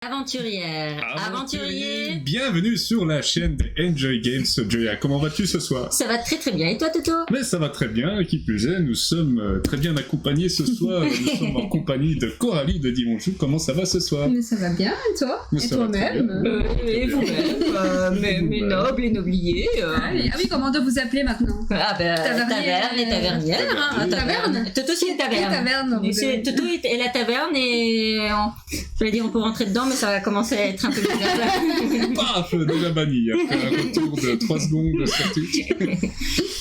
Aventurier. Bienvenue sur la chaîne de Enjoy Games. Joya, comment vas-tu ce soir? Ça va très très bien. Et toi, Toto? Mais ça va très bien, et qui plus est, nous sommes très bien accompagnés ce soir. Nous sommes en compagnie de Coralie de Dimonchou. Comment ça va ce soir? Mais ça va bien, et toi? Mais Et ça va toi-même? Et vous-même, mes nobles et nobliers. Ah oui, comment on doit vous appeler maintenant? Ah ben, Tavernier, taverne et tavernière. hein, taverne. Toto, c'est la taverne. Taverne. Toto est la taverne et j'allais dire on peut rentrer dedans, mais ça va commencer à être un peu bizarre. Paf, déjà banni après un retour de 3 secondes sur Twitch.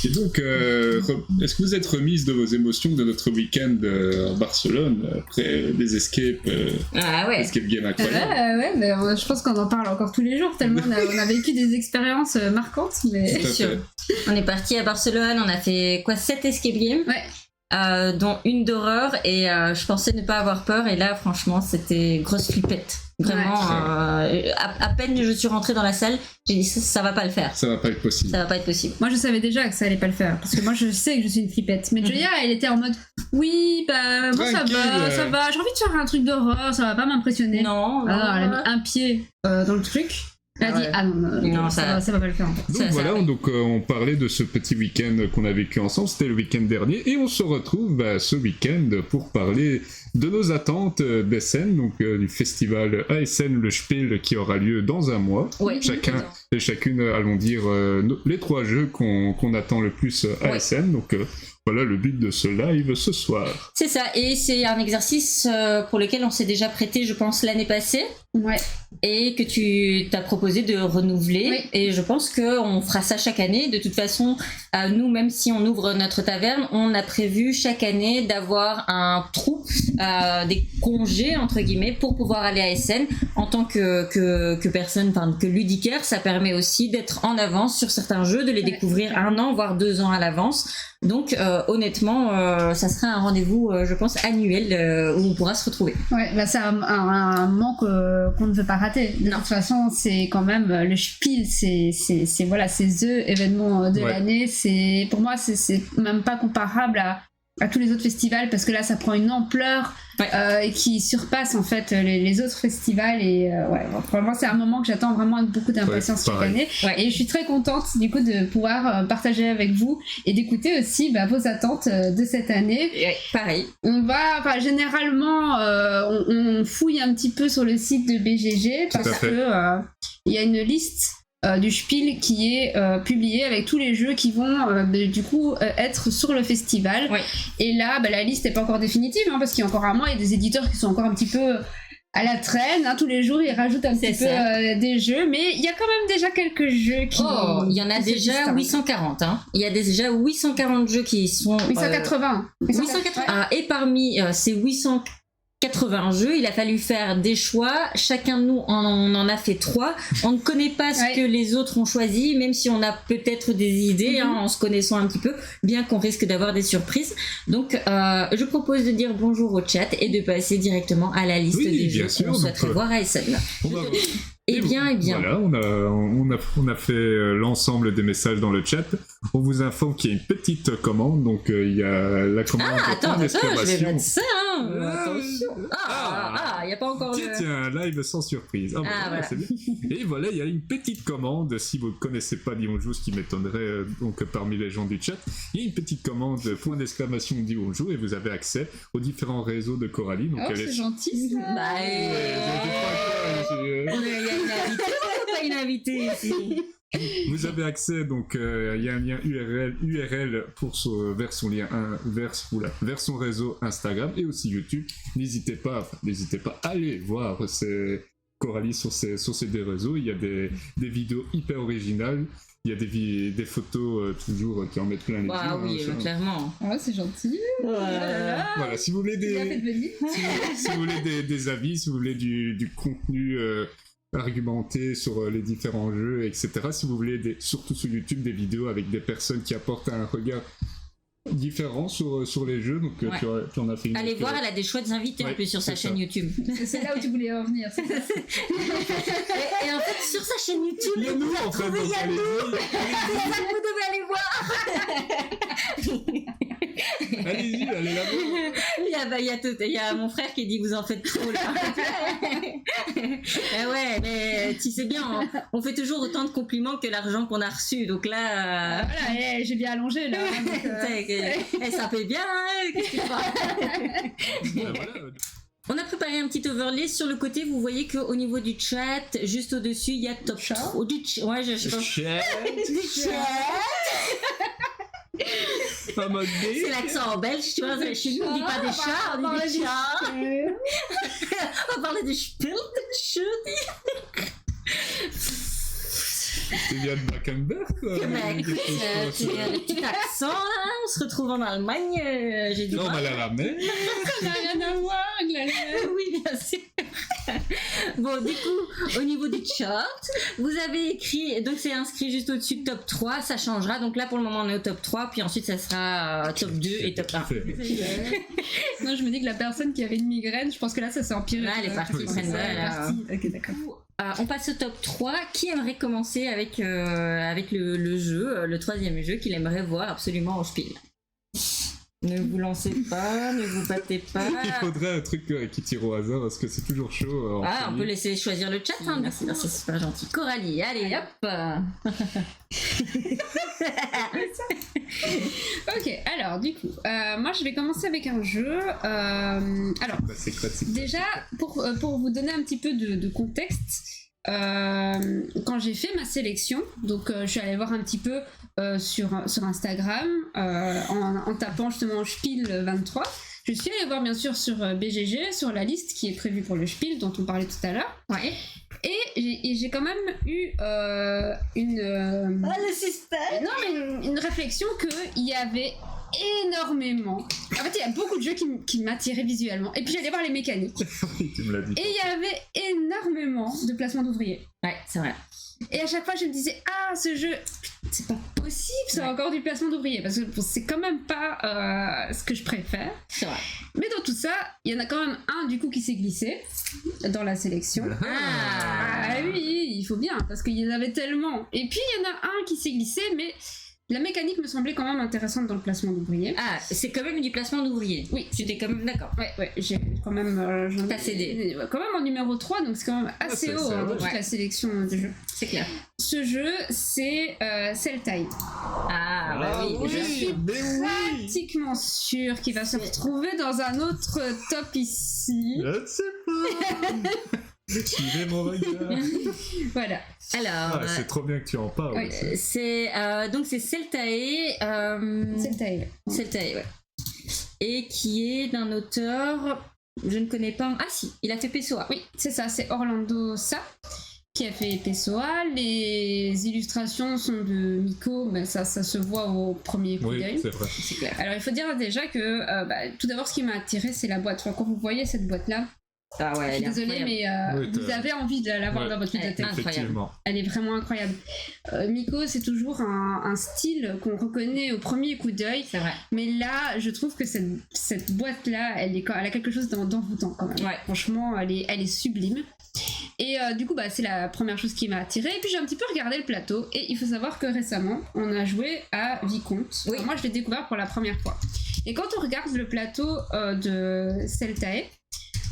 Et donc, est-ce que vous êtes remise de vos émotions de notre week-end en Barcelone après des escapes, Ah ouais. escape game incroyables? Ouais, mais je pense qu'on en parle encore tous les jours, tellement on a vécu des expériences marquantes. Mais... Tout à C'est sûr. fait. On est parti à Barcelone, on a fait 7 escape games, dont une d'horreur, et je pensais ne pas avoir peur, et là franchement c'était grosse flippette. Vraiment, à peine je suis rentrée dans la salle, j'ai dit ça va pas le faire. Ça va pas être possible. Ça va pas être possible. Moi je savais déjà que ça allait pas le faire, parce que moi je sais que je suis une flippette. Mais Joya, elle était en mode oui, bah moi ça va, j'ai envie de faire un truc d'horreur, ça va pas m'impressionner. Non, Alors elle a mis un pied dans le truc. Elle a dit non, ça va pas le faire en fait. Donc voilà, on parlait de ce petit week-end qu'on a vécu ensemble, c'était le week-end dernier, et on se retrouve ce week-end pour parler de nos attentes d'Essen, donc du festival ASN Le Spiel qui aura lieu dans un mois. Ouais. Chacun et chacune allons dire les 3 jeux qu'on attend le plus à Essen, donc voilà le but de ce live ce soir. C'est ça, et c'est un exercice pour lequel on s'est déjà prêté, je pense, l'année passée. Ouais. Et que tu t'as proposé de renouveler. Oui. Et je pense qu'on fera ça chaque année. De toute façon, nous, même si on ouvre notre taverne, on a prévu chaque année d'avoir un trou, des congés, entre guillemets, pour pouvoir aller à Essen. En tant que personne, enfin, que ludicaire, ça permet aussi d'être en avance sur certains jeux, de les découvrir 1 an, voire 2 ans à l'avance. Donc, honnêtement, ça sera un rendez-vous, je pense, annuel où on pourra se retrouver. Ouais, bah c'est un moment qu'on ne veut pas rater. De toute façon, c'est quand même le Spiel, c'est voilà, c'est the événement de l'année. C'est pour moi, c'est même pas comparable à tous les autres festivals, parce que là, ça prend une ampleur qui surpasse en fait les autres festivals. Et vraiment, c'est un moment que j'attends vraiment avec beaucoup d'impatience chaque année. Ouais. Et je suis très contente du coup de pouvoir partager avec vous et d'écouter aussi vos attentes de cette année. Ouais, pareil. On va, généralement, on fouille un petit peu sur le site de BGG parce que il y a une liste du Spiel qui est publié avec tous les jeux qui vont du coup être sur le festival. Et là la liste n'est pas encore définitive, parce qu'il y a encore un mois, il y a des éditeurs qui sont encore un petit peu à la traîne, tous les jours ils rajoutent un petit peu des jeux, mais il y a quand même déjà quelques jeux qui... il y en a déjà 840, il y a déjà 840 jeux qui sont... 880. 880. Et parmi ces 880 jeux, il a fallu faire des choix. Chacun de nous on en a fait 3. On ne connaît pas ce que les autres ont choisi, même si on a peut-être des idées en se connaissant un petit peu, bien qu'on risque d'avoir des surprises. Donc je propose de dire bonjour au chat et de passer directement à la liste des jeux qu'on souhaiterait voir à Essen. Eh bien. Voilà, on a fait l'ensemble des messages dans le chat. On vous informe qu'il y a une petite commande, donc il y a la commande. Attends, je vais mettre ça. Attention. Il n'y a pas encore Tiens, un live sans surprise. Voilà. C'est bien. Et voilà, il y a une petite commande. Si vous ne connaissez pas Dimonjou, ce qui m'étonnerait donc parmi les gens du chat, il y a une petite commande point d'exclamation Dimonjou et vous avez accès aux différents réseaux de Coralie. Donc c'est gentil ça. Une invitée ici. Vous avez accès, donc il y a un lien URL vers son réseau Instagram et aussi YouTube. N'hésitez pas à aller voir Coralie sur ces deux réseaux. Il y a des vidéos hyper originales. Il y a des photos toujours qui en mettent plein les yeux. Clairement. C'est gentil. Voilà, si vous voulez si vous voulez des avis, si vous voulez du contenu argumenté sur les différents jeux, etc. Si vous voulez, surtout sur YouTube, des vidéos avec des personnes qui apportent un regard différent sur les jeux, donc tu en as fait une. Allez voir, elle a des chouettes invités en plus sur sa chaîne YouTube. C'est là où tu voulais en venir. Et en fait, sur sa chaîne YouTube, il y a nous en fait. Vous devez aller voir. Allez-y, allez là-bas. Il y il y a mon frère qui dit vous en faites trop là. Ouais, mais tu sais bien, on fait toujours autant de compliments que l'argent qu'on a reçu. Donc là, voilà, j'ai bien allongé là. Ça paye bien. Hein, qu'est-ce que tu crois? Ouais, voilà. On a préparé un petit overlay sur le côté. Vous voyez qu'au niveau du chat, juste au-dessus, il y a top Chat. 3. Ouais, je sais pas. Chat. Du chat. Pas mode gay. C'est l'accent belge, tu vois. Chez nous, on dit pas des chats, on dit des chats. On va parler des spiel, des chutes. Tu viens de Backenberg, quoi. Bah, écoute, tu as le petit accent là, on se retrouve en Allemagne, j'ai dit. Non, on va la ramener. Ça n'a rien à voir, Glalia. Oui, bien sûr. Bon, du coup, au niveau du chart, vous avez écrit, donc c'est inscrit juste au-dessus de top 3, ça changera. Donc là, pour le moment, on est au top 3, puis ensuite, ça sera top 2 et top 1. Non, je me dis que la personne qui avait une migraine, je pense que là, ça s'est empiré. Là, elle est partie, C'est Brenda, ça, elle est là. partie. Ok, d'accord. On passe au top 3. Qui aimerait commencer avec le jeu, le troisième jeu qu'il aimerait voir absolument au Spiel? Ne vous lancez pas, ne vous battez pas. Il faudrait un truc qui tire au hasard parce que c'est toujours chaud. On peut laisser choisir le chat. Hein, merci, c'est super gentil. Coralie, allez, hop. Ok, alors du coup, moi je vais commencer avec un jeu. Alors, Bah, c'est classique. déjà, pour vous donner un petit peu de contexte, quand j'ai fait ma sélection, donc je suis allée voir un petit peu sur Instagram en tapant justement Spiel 23. Je suis allée voir bien sûr sur BGG, sur la liste qui est prévue pour le Spiel dont on parlait tout à l'heure. Ouais. Et j'ai quand même eu le système. non, mais une réflexion qu'il y avait énormément. En fait, il y a beaucoup de jeux qui m'attiraient visuellement. Et puis j'allais voir les mécaniques. Oui, tu me l'as dit. Et il y avait énormément de placements d'ouvriers. Ouais, c'est vrai. Et à chaque fois, je me disais, ah, ce jeu, c'est pas possible, c'est encore du placement d'ouvriers. Parce que c'est quand même pas ce que je préfère. C'est vrai. Mais dans tout ça, il y en a quand même un du coup qui s'est glissé dans la sélection. Ah oui, il faut bien, parce qu'il y en avait tellement. Et puis il y en a un qui s'est glissé, mais la mécanique me semblait quand même intéressante dans le placement d'ouvriers. Ah, c'est quand même du placement d'ouvriers. Oui. Tu t'es quand même d'accord. Ouais, j'ai quand même. T'as cédé. Quand même en numéro 3, donc c'est quand même assez c'est haut ça, dans ouais. toute la sélection du jeu. C'est clair. Ce jeu, c'est Celtide. Ah, bah oui. Je suis mais oui. pratiquement sûre qu'il va se retrouver dans un autre top ici. Je ne sais pas. Suivez mon regard. Voilà. Alors, C'est trop bien que tu en parles. Ouais, c'est donc c'est Celtae. Celtide. Celtae, ouais. Et qui est d'un auteur, je ne connais pas. Ah si, il a fait Pessoa. Oui, c'est ça, c'est Orlando Sa qui a fait Pessoa. Les illustrations sont de Miko, mais ça se voit au premier coup Oui, d'œil. c'est vrai. C'est clair. Alors il faut dire déjà que tout d'abord ce qui m'a attiré c'est la boîte. Enfin, quand vous voyez cette boîte là, Ah ouais, je suis elle est désolée incroyable. mais Oui, vous avez envie de l'avoir Ouais. dans votre bibliothèque. Incroyable. Effectivement. Elle est vraiment incroyable. Miko c'est toujours un style qu'on reconnaît au premier coup d'œil. C'est vrai. Mais là, je trouve que cette boîte-là, elle a quelque chose d'envoûtant quand même. Ouais. Franchement, elle est sublime. Et du coup, c'est la première chose qui m'a attirée. Et puis j'ai un petit peu regardé le plateau. Et il faut savoir que récemment, on a joué à Vicomte. Oui. Enfin, moi, je l'ai découvert pour la première fois. Et quand on regarde le plateau de Celtae,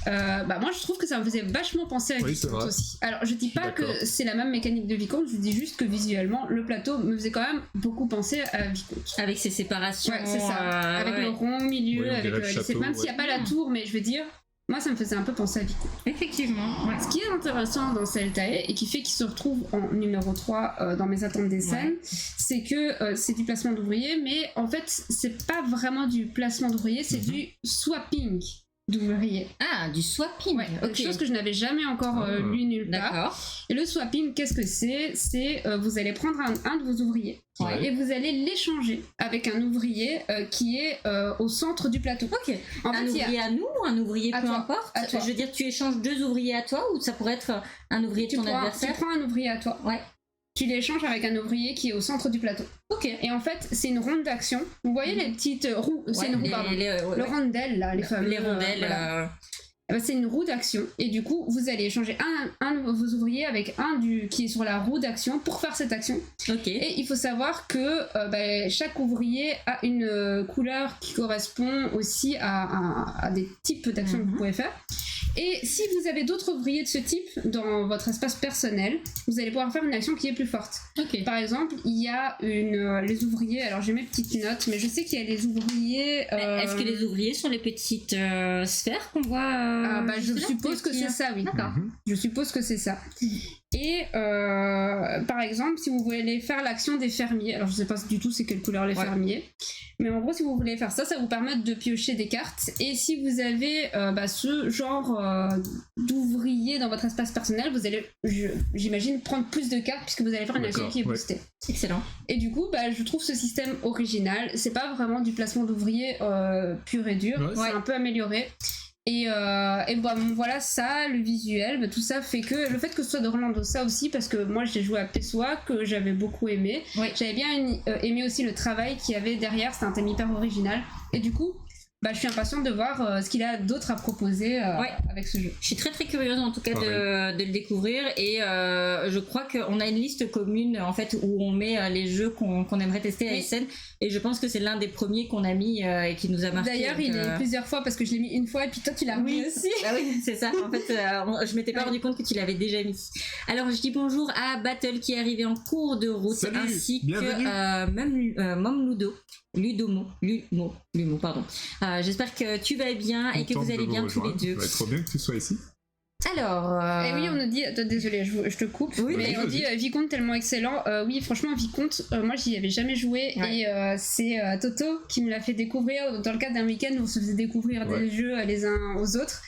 moi je trouve que ça me faisait vachement penser à Oui, c'est Vicomte vrai. aussi. Alors je dis pas D'accord. que c'est la même mécanique de Vicomte, je dis juste que visuellement le plateau me faisait quand même beaucoup penser à Vicomte. Avec ses séparations. Ouais, c'est ça. Avec ouais. le rond au milieu, Oui, on avec dirait le château, même s'il n'y a pas la tour, mais je veux dire, moi ça me faisait un peu penser à Vicomte. Effectivement. Ouais. Ce qui est intéressant dans Celtae et qui fait qu'il se retrouve en numéro 3 dans mes attentes des scènes, c'est que c'est du placement d'ouvriers, mais en fait c'est pas vraiment du placement d'ouvriers, c'est du swapping d'ouvriers. Ah, du swapping. Ouais, Ok. quelque chose que je n'avais jamais encore lu nulle part. D'accord. Et le swapping, qu'est-ce que c'est? C'est vous allez prendre un de vos ouvriers Ouais. et vous allez l'échanger avec un ouvrier qui est au centre du plateau. Ok. En Un fait, il y a- ouvrier à nous, un ouvrier À peu toi. importe. À toi. Je veux dire, tu échanges 2 ouvriers à toi ou ça pourrait être un ouvrier de tu ton prends adversaire. un ouvrier à toi. Ouais. Tu l'échanges avec un ouvrier qui est au centre du plateau. Ok. Et en fait, c'est une ronde d'action. Vous voyez les petites roues, c'est Ouais, une roue, pardon. ouais, Le rondelle, là, les fameux. les rondelles. voilà. c'est une roue d'action. Et du coup, vous allez échanger un de vos ouvriers avec qui est sur la roue d'action pour faire cette action. Ok. Et il faut savoir que chaque ouvrier a une couleur qui correspond aussi à des types d'actions que vous pouvez faire. Et si vous avez d'autres ouvriers de ce type dans votre espace personnel, vous allez pouvoir faire une action qui est plus forte. Ok. Par exemple, il y a les ouvriers, alors j'ai mes petites notes, mais je sais qu'il y a les ouvriers... Est-ce que les ouvriers sont les petites sphères qu'on voit je suppose que c'est ça, oui. D'accord. Je suppose que c'est ça. Et par exemple, si vous voulez faire l'action des fermiers, alors je sais pas du tout c'est quelle couleur les fermiers, mais en gros si vous voulez faire ça, ça vous permet de piocher des cartes. Et si vous avez ce genre d'ouvrier dans votre espace personnel, vous allez, j'imagine, prendre plus de cartes puisque vous allez faire une action qui est boostée. Excellent. Et du coup, je trouve ce système original. C'est pas vraiment du placement d'ouvriers pur et dur, c'est un peu amélioré. Et voilà, ça, le visuel, tout ça fait que le fait que ce soit d'Orlando, ça aussi, parce que moi j'ai joué à Pessoa, que j'avais beaucoup aimé. J'avais bien aimé aussi le travail qu'il y avait derrière, c'était un thème hyper original. Et du coup, je suis impatiente de voir ce qu'il a d'autre à proposer avec ce jeu. Je suis très très curieuse en tout cas de le découvrir et je crois qu'on a une liste commune en fait où on met les jeux qu'on aimerait tester à SN et je pense que c'est l'un des premiers qu'on a mis et qui nous a marqué. D'ailleurs il est plusieurs fois parce que je l'ai mis une fois et puis toi tu l'as mis aussi. Ah oui c'est ça, en fait je m'étais pas rendu compte que tu l'avais déjà mis. Alors je dis bonjour à Battle qui est arrivé en cours de route. Salut, ainsi bienvenue. que Mom Lumo, pardon. J'espère que tu vas bien et que vous allez bien tous les deux. Ça va être trop bien que tu sois ici. Alors. Et oui, on nous dit. Désolé, je te coupe. Oui, mais on dit Vicomte tellement excellent. Oui, franchement, Vicomte, moi j'y avais jamais joué. Et c'est Toto qui me l'a fait découvrir dans le cadre d'un week-end où on se faisait découvrir des jeux les uns aux autres.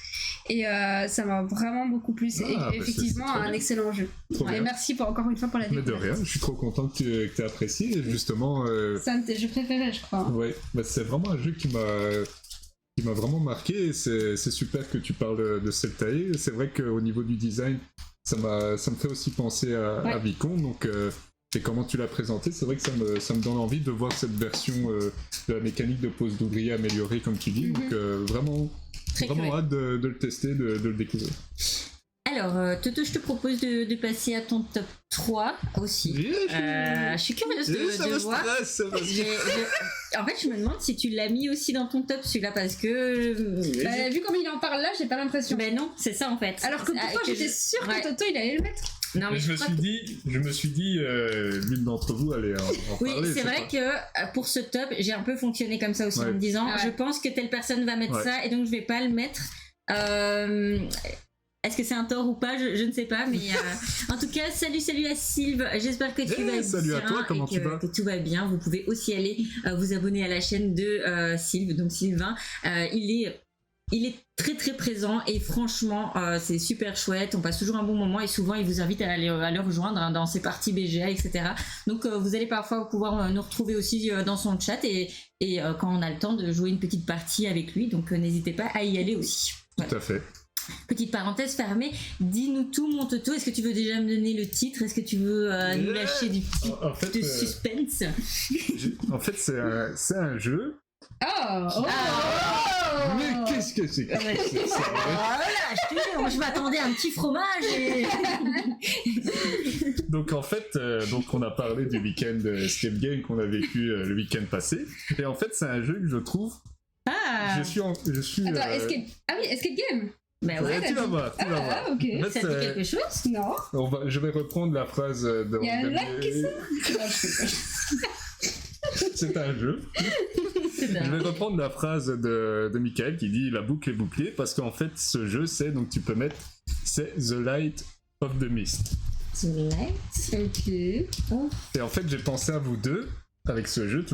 Et ça m'a vraiment beaucoup plu. C'est effectivement un excellent jeu. Et merci encore une fois pour la découverte. Mais de rien, je suis trop content que tu aies apprécié. Justement. C'est un de tes jeux préférés, je crois. Ouais, c'est vraiment un jeu qui m'a vraiment marqué et c'est super que tu parles de Celtae. C'est vrai qu'au niveau du design, ça me fait aussi penser à Vicomte. Donc, et comment tu l'as présenté, c'est vrai que ça me donne envie de voir cette version de la mécanique de pose d'ouvrier améliorée, comme tu dis. Donc, vraiment hâte de le tester, de le découvrir. Alors, Toto, je te propose de passer à ton top 3 aussi. Je suis curieuse de voir. En fait, je me demande si tu l'as mis aussi dans ton top celui-là parce que. Vu comme il en parle là, j'ai pas l'impression. Ben non, c'est ça en fait. Alors que pourquoi j'étais sûre que Toto il allait le mettre. Non, mais je me suis dit, l'une d'entre vous allait en parler. Oui, c'est vrai que pour ce top, j'ai un peu fonctionné comme ça aussi en me disant, je pense que telle personne va mettre ça et donc je vais pas le mettre. Est-ce que c'est un tort ou pas, je ne sais pas, mais en tout cas, salut à Sylve. J'espère que tu vas bien. Salut à toi, comment tu vas ? Que tout va bien. Vous pouvez aussi aller vous abonner à la chaîne de Sylve, donc Sylvain. Il est très très présent et franchement c'est super chouette, on passe toujours un bon moment et souvent il vous invite à le rejoindre dans ses parties BGA, etc. Donc vous allez parfois pouvoir nous retrouver aussi dans son chat et quand on a le temps de jouer une petite partie avec lui, donc n'hésitez pas à y aller aussi. Tout à fait. Petite parenthèse fermée, dis-nous tout mon Toto, est-ce que tu veux déjà me donner le titre, est-ce que tu veux nous lâcher du petit suspense? En fait c'est un jeu. Mais qu'est-ce que c'est que ça? Voilà, je te jure, moi je m'attendais à un petit fromage et... Donc en fait, on a parlé du week-end Escape Game qu'on a vécu le week-end passé, et en fait c'est un jeu que je trouve... Je suis... Attends, Escape Game. Ben ouais, tu vas voir. Ok. En fait, ça te dit quelque chose? Non. Je vais reprendre la phrase de... Il y a un lac qui sort. C'est un jeu. Je vais reprendre la phrase de Michael qui dit la boucle est bouclée, parce qu'en fait ce jeu c'est The Light of the Mist. The Light. Ok. Et en fait j'ai pensé à vous deux avec ce jeu,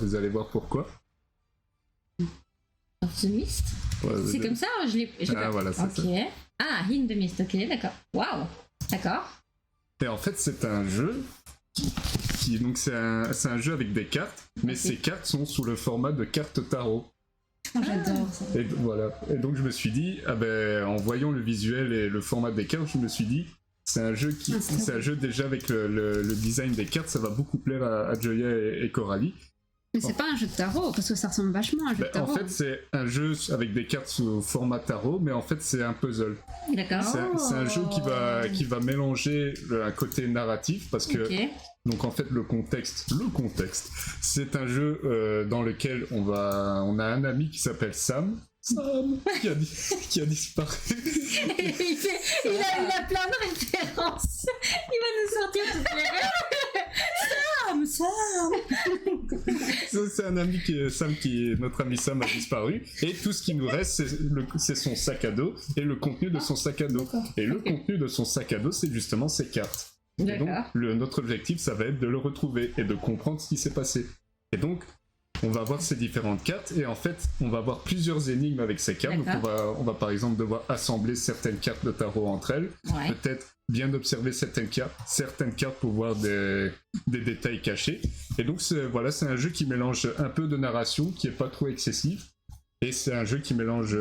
vous allez voir pourquoi. Of the Mist. C'est comme ça, je l'ai pas. Voilà, c'est ça. In the Mist, ok, d'accord. Waouh, d'accord. Et en fait c'est un jeu donc c'est un jeu avec des cartes, mais ces cartes sont sous le format de cartes tarot. J'adore ça. Et voilà. Et donc je me suis dit, en voyant le visuel et le format des cartes, je me suis dit, c'est un jeu déjà avec le design des cartes, ça va beaucoup plaire à Joya et Coralie. Mais c'est pas un jeu de tarot, parce que ça ressemble vachement à un jeu de En tarot. fait, c'est un jeu avec des cartes sous format tarot, mais en fait, c'est un puzzle. D'accord. C'est un jeu qui va mélanger un côté narratif, parce que Ok. donc en fait le contexte, c'est un jeu dans lequel on a un ami qui s'appelle Sam, qui a disparu. il a plein de références. Il va nous sortir toutes les Sam. C'est un ami notre ami Sam a disparu, et tout ce qui nous reste, c'est son sac à dos et le contenu de son sac à dos. Et le contenu de son sac à dos, c'est justement ses cartes. Et donc, D'accord. notre objectif, ça va être de le retrouver et de comprendre ce qui s'est passé. Et donc, on va avoir ces différentes cartes, et en fait, on va avoir plusieurs énigmes avec ces cartes. Donc, on va par exemple devoir assembler certaines cartes de tarot entre elles. Ouais. Peut-être bien observer certaines cartes pour voir des détails cachés. Et donc, c'est un jeu qui mélange un peu de narration, qui est pas trop excessif. Et c'est un jeu qui mélange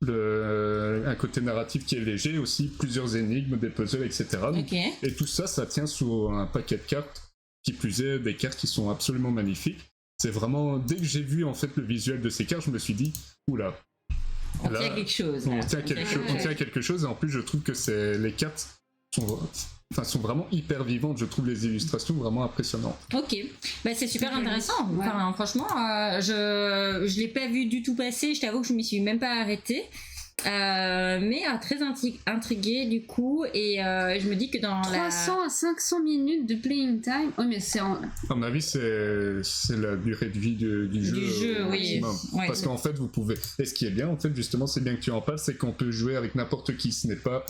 un côté narratif qui est léger, aussi plusieurs énigmes, des puzzles, etc. Donc, Ok. et tout ça, ça tient sur un paquet de cartes, qui plus est des cartes qui sont absolument magnifiques. C'est vraiment, dès que j'ai vu en fait le visuel de ces cartes, je me suis dit, oula. On tient quelque chose. On tient quelque chose, et en plus je trouve que les cartes sont vraiment hyper vivantes. Je trouve les illustrations vraiment impressionnantes. Ok, bah, c'est super intéressant. Ouais. Enfin, franchement, je l'ai pas vu du tout passer. Je t'avoue que je m'y suis même pas arrêtée. Mais très intriguée du coup, et je me dis que dans 300 à 500 minutes de playing time. Oh, mais c'est en. À mon avis, c'est la durée de vie du jeu. Du jeu, oui. maximum. Ouais, Parce qu'en fait, vous pouvez. Et ce qui est bien, en fait, justement, c'est bien que tu en parles, c'est qu'on peut jouer avec n'importe qui. Ce n'est pas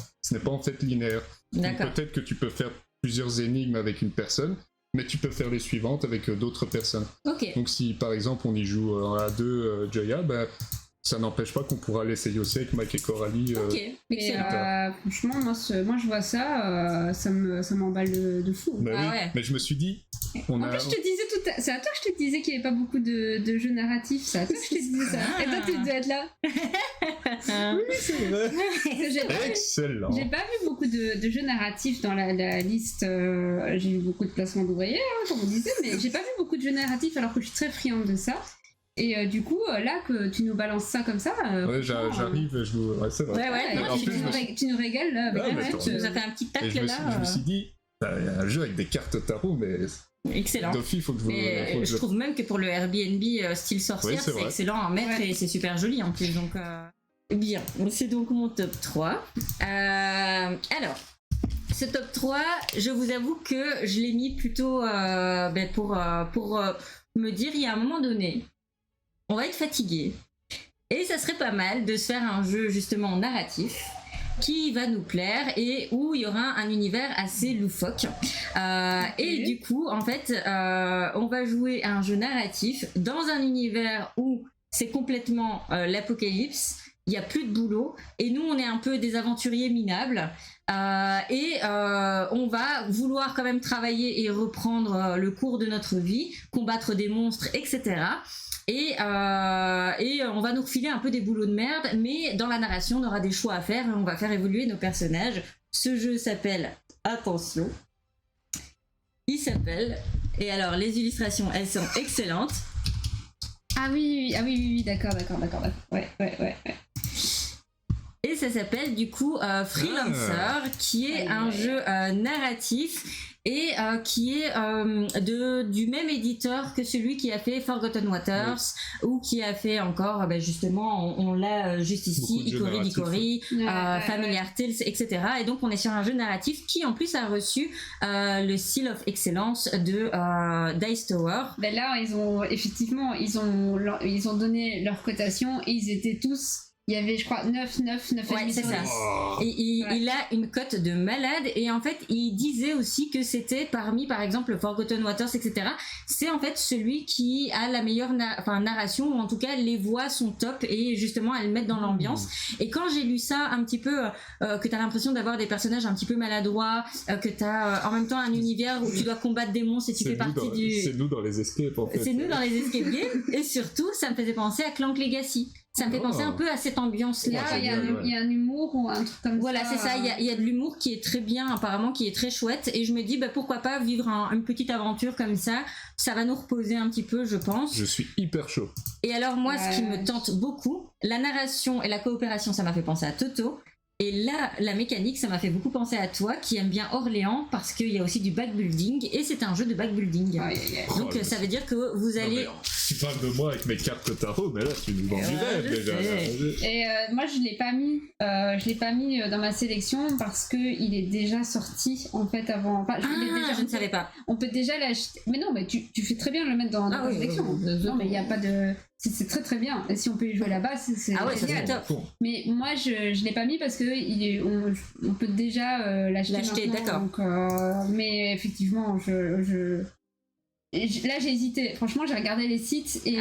en fait linéaire. Donc, D'accord. peut-être que tu peux faire plusieurs énigmes avec une personne, mais tu peux faire les suivantes avec d'autres personnes. Ok. Donc, si par exemple on y joue à deux, Joya, ben, ça n'empêche pas qu'on pourra l'essayer aussi avec Mike et Coralie. Ok. Et, Excellent. franchement, moi je vois ça, ça m'emballe de fou. Ben Ah oui, ouais. mais je me suis dit, En plus, je te disais c'est à toi que je te disais qu'il n'y avait pas beaucoup de jeux narratifs. C'est à toi que je te disais ça. Et toi, tu devais être là. oui, c'est vrai. J'ai pas vu- Excellent. J'ai pas vu beaucoup de jeux narratifs dans la liste. J'ai vu beaucoup de placements d'ouvriers, comme on disait, mais j'ai pas vu beaucoup de jeux narratifs alors que je suis très friande de ça. Et du coup, là, que tu nous balances ça comme ça. Ouais, j'arrive, ouais, c'est vrai. Ouais, Ouais, non, en tu, plus, je me tu nous régales là. Avec Ouais, la mais tête. attends, tu nous as fait un petit Et tacle je là. me suis dit, il y a un jeu avec des cartes tarot, mais Excellent. Dofi, il faut que vous. Mais je trouve même que pour le Airbnb style sorcière, Oui, c'est c'est vrai. excellent à mettre Ouais. et c'est super joli en plus. Donc, bien, c'est donc mon top 3. Alors, ce top 3, je vous avoue que je l'ai mis plutôt pour me dire, il y a un moment donné, on va être fatigué. Et ça serait pas mal de se faire un jeu justement narratif qui va nous plaire et où il y aura un univers assez loufoque. Et du coup, en fait, on va jouer à un jeu narratif dans un univers où c'est complètement l'apocalypse, il n'y a plus de boulot, et nous, on est un peu des aventuriers minables. On va vouloir quand même travailler et reprendre le cours de notre vie, combattre des monstres, etc. Et on va nous refiler un peu des boulots de merde, mais dans la narration, on aura des choix à faire et on va faire évoluer nos personnages. Ce jeu s'appelle, attention, il s'appelle, et alors les illustrations, elles sont excellentes. Ah oui, d'accord. Ouais. Et ça s'appelle du coup Freelancer, qui est un jeu narratif et qui est du même éditeur que celui qui a fait Forgotten Waters ou qui a fait encore, justement, on l'a juste ici, Beaucoup de jeux Icori, Ouais. Familiar Tales, etc. Et donc on est sur un jeu narratif qui en plus a reçu le Seal of Excellence de Dice Tower. Ben là, ils ont donné leur cotation et ils étaient tous. Il y avait, je crois, 9 Ouais, c'est ça. Et il a une cote de malade, et en fait il disait aussi que c'était parmi par exemple Forgotten Waters, etc. C'est en fait celui qui a la meilleure narration, ou en tout cas les voix sont top et justement elles mettent dans l'ambiance. Et quand j'ai lu ça un petit peu, que t'as l'impression d'avoir des personnages un petit peu maladroits, que t'as en même temps un univers où tu dois combattre des monstres et tu fais partie du... C'est nous dans les escapes en fait. C'est nous dans les escape games, et surtout ça me faisait penser à Clank Legacy. Ça me fait penser un peu à cette ambiance-là. Il y a un humour ou un truc comme voilà, ça. c'est ça. Il y a de l'humour qui est très bien, apparemment, qui est très chouette. Et je me dis, pourquoi pas vivre une petite aventure comme ça. Ça va nous reposer un petit peu, je pense. Je suis hyper chaud. Et alors, moi, ce qui me tente beaucoup, la narration et la coopération, ça m'a fait penser à Toto. Et là, la mécanique, ça m'a fait beaucoup penser à toi, qui aime bien Orléans, parce qu'il y a aussi du backbuilding, et c'est un jeu de backbuilding. Donc, ça veut dire que vous allez... Tu parles de moi avec mes cartes tarot, mais là, tu nous vends du rêve, déjà. Et moi, je l'ai pas mis. Je l'ai pas mis dans ma sélection parce que il est déjà sorti, en fait, avant... Enfin, je ne savais pas. On peut déjà l'acheter. Mais non, mais tu fais très bien de le mettre dans ta sélection. Non, mais il n'y a pas de... C'est très très bien. Et si on peut y jouer là-bas, c'est génial. Top. Mais moi, je l'ai pas mis parce que on peut déjà l'acheter maintenant. D'accord. Mais effectivement, là j'ai hésité. Franchement, j'ai regardé les sites et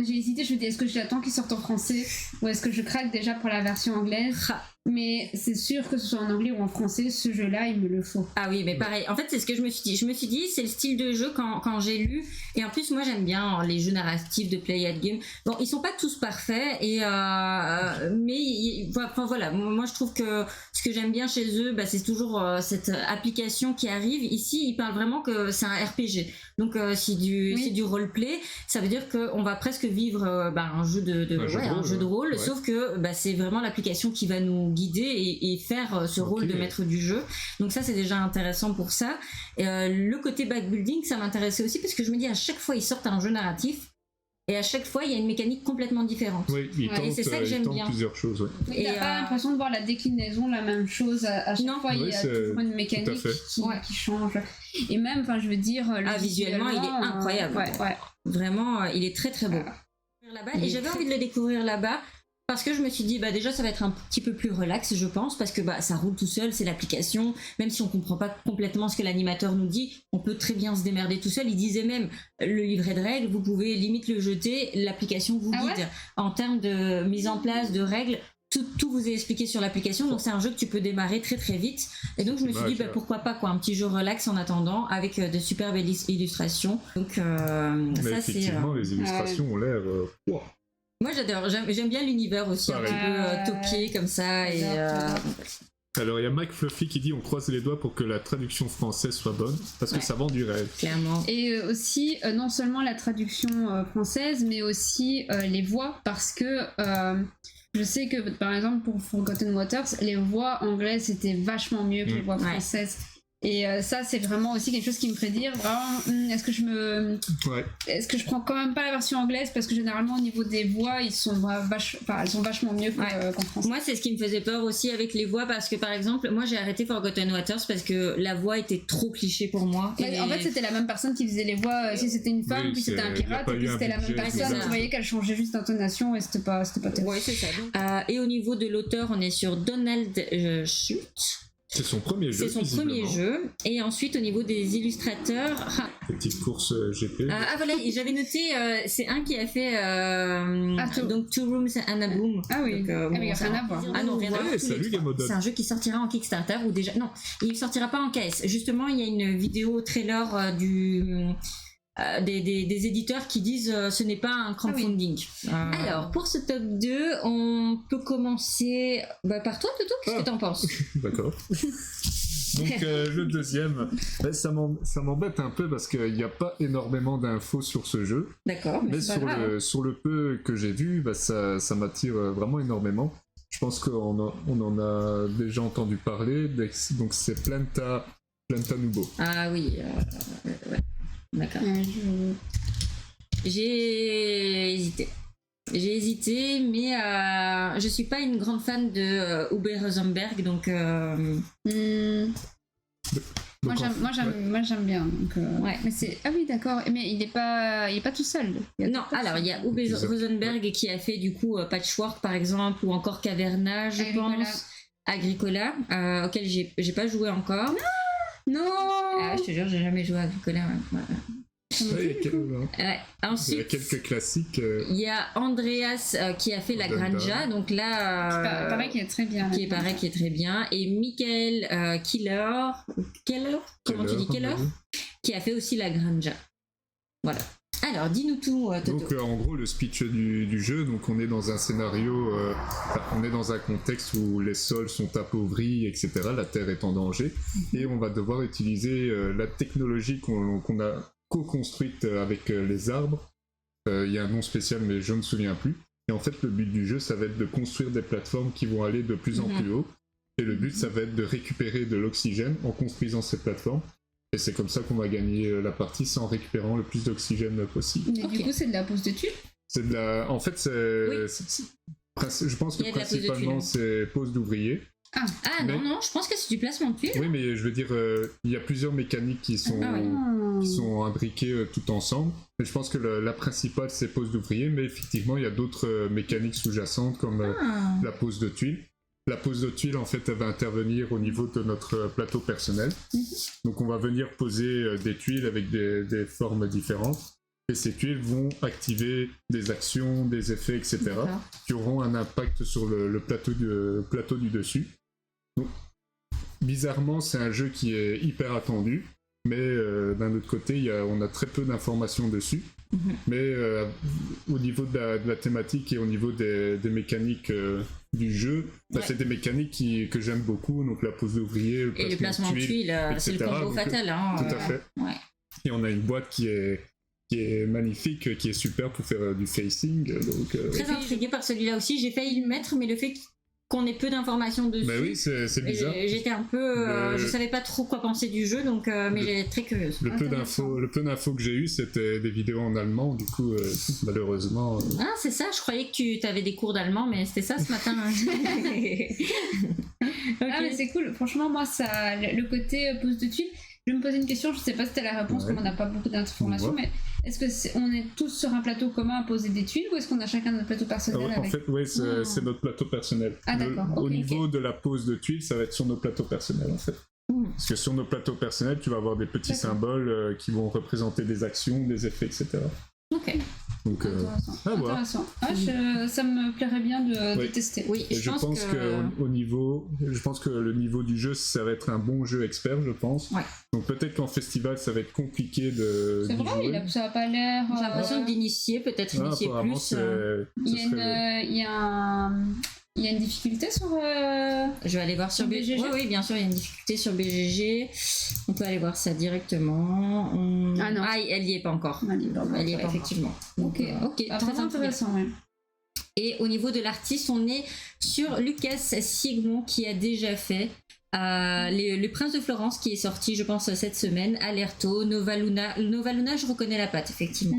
j'ai hésité. Je me dis, est-ce que j'attends qu'il sorte en français ou est-ce que je craque déjà pour la version anglaise? Mais c'est sûr que ce soit en anglais ou en français, ce jeu-là, il me le faut. Ah oui, mais pareil. En fait, c'est ce que je me suis dit. Je me suis dit, c'est le style de jeu quand j'ai lu. Et en plus, moi, j'aime bien les jeux narratifs de Play at Game. Bon, ils sont pas tous parfaits, mais voilà. Moi, je trouve que ce que j'aime bien chez eux, c'est toujours cette application qui arrive. Ici, ils parlent vraiment que c'est un RPG. Donc, c'est du roleplay. Ça veut dire qu'on va presque vivre un jeu un jeu de rôle. Sauf que c'est vraiment l'application qui va nous guider et faire ce rôle de maître du jeu. Donc ça, c'est déjà intéressant pour ça. Le côté backbuilding, ça m'intéressait aussi parce que je me dis, à chaque fois ils sortent un jeu narratif et à chaque fois il y a une mécanique complètement différente. Oui, et c'est ça que j'aime bien. Plusieurs choses. Ouais. Mais t'as pas l'impression de voir la déclinaison, la même chose à chaque fois. Il y a toujours une mécanique qui change. Et même, je veux dire, visuellement, il est incroyable. Vraiment, il est très très beau. Là-bas, et j'avais envie de le découvrir là-bas. Parce que je me suis dit, déjà ça va être un petit peu plus relax, je pense, parce que ça roule tout seul, c'est l'application, même si on comprend pas complètement ce que l'animateur nous dit, on peut très bien se démerder tout seul. Il disait même, le livret de règles, vous pouvez limite le jeter, l'application vous guide. En termes de mise en place, de règles, tout vous est expliqué sur l'application, donc c'est un jeu que tu peux démarrer très très vite. Et donc je me suis dit, pourquoi pas un petit jeu relax en attendant, avec de super belles illustrations. Donc mais ça, effectivement, les illustrations ont l'air... Moi j'adore, j'aime bien l'univers aussi, un petit peu toqué comme ça. Et alors il y a Mike Fluffy qui dit, on croise les doigts pour que la traduction française soit bonne, parce que ça vend du rêve. Clairement. Et aussi, non seulement la traduction française, mais aussi les voix, parce que je sais que par exemple pour Forgotten Waters, les voix anglaises c'était vachement mieux que les voix françaises. Et ça, c'est vraiment aussi quelque chose qui me ferait dire vraiment, est-ce que je prends quand même pas la version anglaise, parce que généralement au niveau des voix elles sont vachement mieux qu'en français. Moi, c'est ce qui me faisait peur aussi avec les voix, parce que par exemple, moi j'ai arrêté Forgotten Waters parce que la voix était trop cliché pour moi. En fait, c'était la même personne qui faisait les voix. Si c'était une femme, puis c'était un pirate, et puis c'était la même personne. Tu voyais qu'elle changeait juste d'intonation et c'était pas terrible. Ouais, c'est ça. Et au niveau de l'auteur, on est sur Donald Schultz. C'est son premier jeu. C'est son premier jeu. Et ensuite, au niveau des illustrateurs... Petite course GP. Voilà, j'avais noté, c'est un qui a fait donc Two Rooms and a Boom. Ah oui, donc, il n'y a rien à voir. Ah non, rien à voir. Salut Gamodon. C'est un jeu qui sortira en Kickstarter, ou déjà... Non, il ne sortira pas en caisse. Justement, il y a une vidéo trailer des éditeurs qui disent ce n'est pas un crowdfunding. Alors, pour ce top 2, on peut commencer par toi, Toto. Qu'est-ce que t'en penses? D'accord. Donc le deuxième, ça m'embête un peu parce qu'il n'y a pas énormément d'infos sur ce jeu. D'accord, mais sur le peu que j'ai vu, ça m'attire vraiment énormément. Je pense qu'on en a déjà entendu parler, donc c'est Planta Nubo. Ah oui, ouais. D'accord. J'ai hésité, mais je suis pas une grande fan de Uwe Rosenberg, donc. Moi j'aime bien. Donc, mais c'est oui d'accord, mais il est pas tout seul. Non, alors il y a Uwe Rosenberg qui a fait du coup Patchwork par exemple, ou encore Caverna, je pense, Agricola, auquel j'ai pas joué encore. Non. Je te jure, j'ai jamais joué à Agricola. Ensuite, il y a quelques classiques. Il y a Andreas qui a fait la Granja, donc là. Pareil qui est très bien. Qui est très bien. Et Michael Keller, comment tu dis Keller, qui a fait aussi la Granja. Voilà. Alors, dis-nous tout, Toto. Donc en gros le speech du jeu, donc on est dans un scénario, on est dans un contexte où les sols sont appauvris, etc. La terre est en danger et on va devoir utiliser la technologie qu'on a co-construite avec les arbres. Il y a un nom spécial mais je ne me souviens plus. Et en fait le but du jeu ça va être de construire des plateformes qui vont aller de plus en plus haut. Et le but ça va être de récupérer de l'oxygène en construisant ces plateformes. Et c'est comme ça qu'on va gagner la partie, c'est en récupérant le plus d'oxygène possible. Mais du coup, c'est de la pose de tuiles. C'est de la... En fait, je pense que principalement, c'est pose d'ouvriers. Ah non, je pense que c'est du placement de tuiles. Oui, mais je veux dire, il y a plusieurs mécaniques qui sont imbriquées tout ensemble. Mais je pense que la principale, c'est pose d'ouvriers. Mais effectivement, il y a d'autres mécaniques sous-jacentes, comme la pose de tuiles. La pose de tuiles, en fait, elle va intervenir au niveau de notre plateau personnel. Donc, on va venir poser des tuiles avec des formes différentes. Et ces tuiles vont activer des actions, des effets, etc. qui auront un impact sur le plateau du dessus. Donc, bizarrement, c'est un jeu qui est hyper attendu. Mais d'un autre côté, on a très peu d'informations dessus. Mais au niveau de la thématique et au niveau des mécaniques du jeu, c'est des mécaniques que j'aime beaucoup, donc la pose d'ouvrier, le placement de tuiles, c'est le combo fatal. Tout à fait. Et on a une boîte qui est magnifique, qui est super pour faire du facing. Donc, très intriguée par celui-là aussi, j'ai failli le mettre, mais le fait qu'on ait peu d'informations dessus. Bah oui, c'est bizarre. J'étais un peu, je savais pas trop quoi penser du jeu, donc mais j'étais très curieuse. Le peu d'infos que j'ai eu, c'était des vidéos en allemand, du coup, malheureusement. Ah, c'est ça. Je croyais que tu avais des cours d'allemand, mais c'était ça ce matin. Ah, mais c'est cool. Franchement, moi, ça, le côté pose de tuiles. Je vais me poser une question, je sais pas si t'as la réponse, comme on n'a pas beaucoup d'informations, mais est-ce que on est tous sur un plateau commun à poser des tuiles ou est-ce qu'on a chacun notre plateau personnel En fait, oui, c'est notre plateau personnel. Ah, d'accord. Au niveau de la pose de tuiles, ça va être sur nos plateaux personnels, en fait. Parce que sur nos plateaux personnels, tu vas avoir des petits symboles qui vont représenter des actions, des effets, etc. Ok. Donc, intéressant. Ah, ça me plairait bien de tester. Oui, je pense que le niveau du jeu, ça va être un bon jeu expert, je pense. Ouais. Donc peut-être qu'en festival, ça va être compliqué de. C'est vrai, ça a pas l'air. J'ai l'impression d'initier, peut-être initier plus. Il y a une difficulté sur. Je vais aller voir sur BGG. Oui, bien sûr, il y a une difficulté sur BGG. On peut aller voir ça directement. Ah non. Ah, elle y est pas encore. Elle y est pas effectivement. Ok, très intéressant. Ouais. Et au niveau de l'artiste, on est sur Lucas Sigmund qui a déjà fait le Prince de Florence qui est sorti, je pense, cette semaine. Alerto, Nova Luna, je reconnais la patte, effectivement.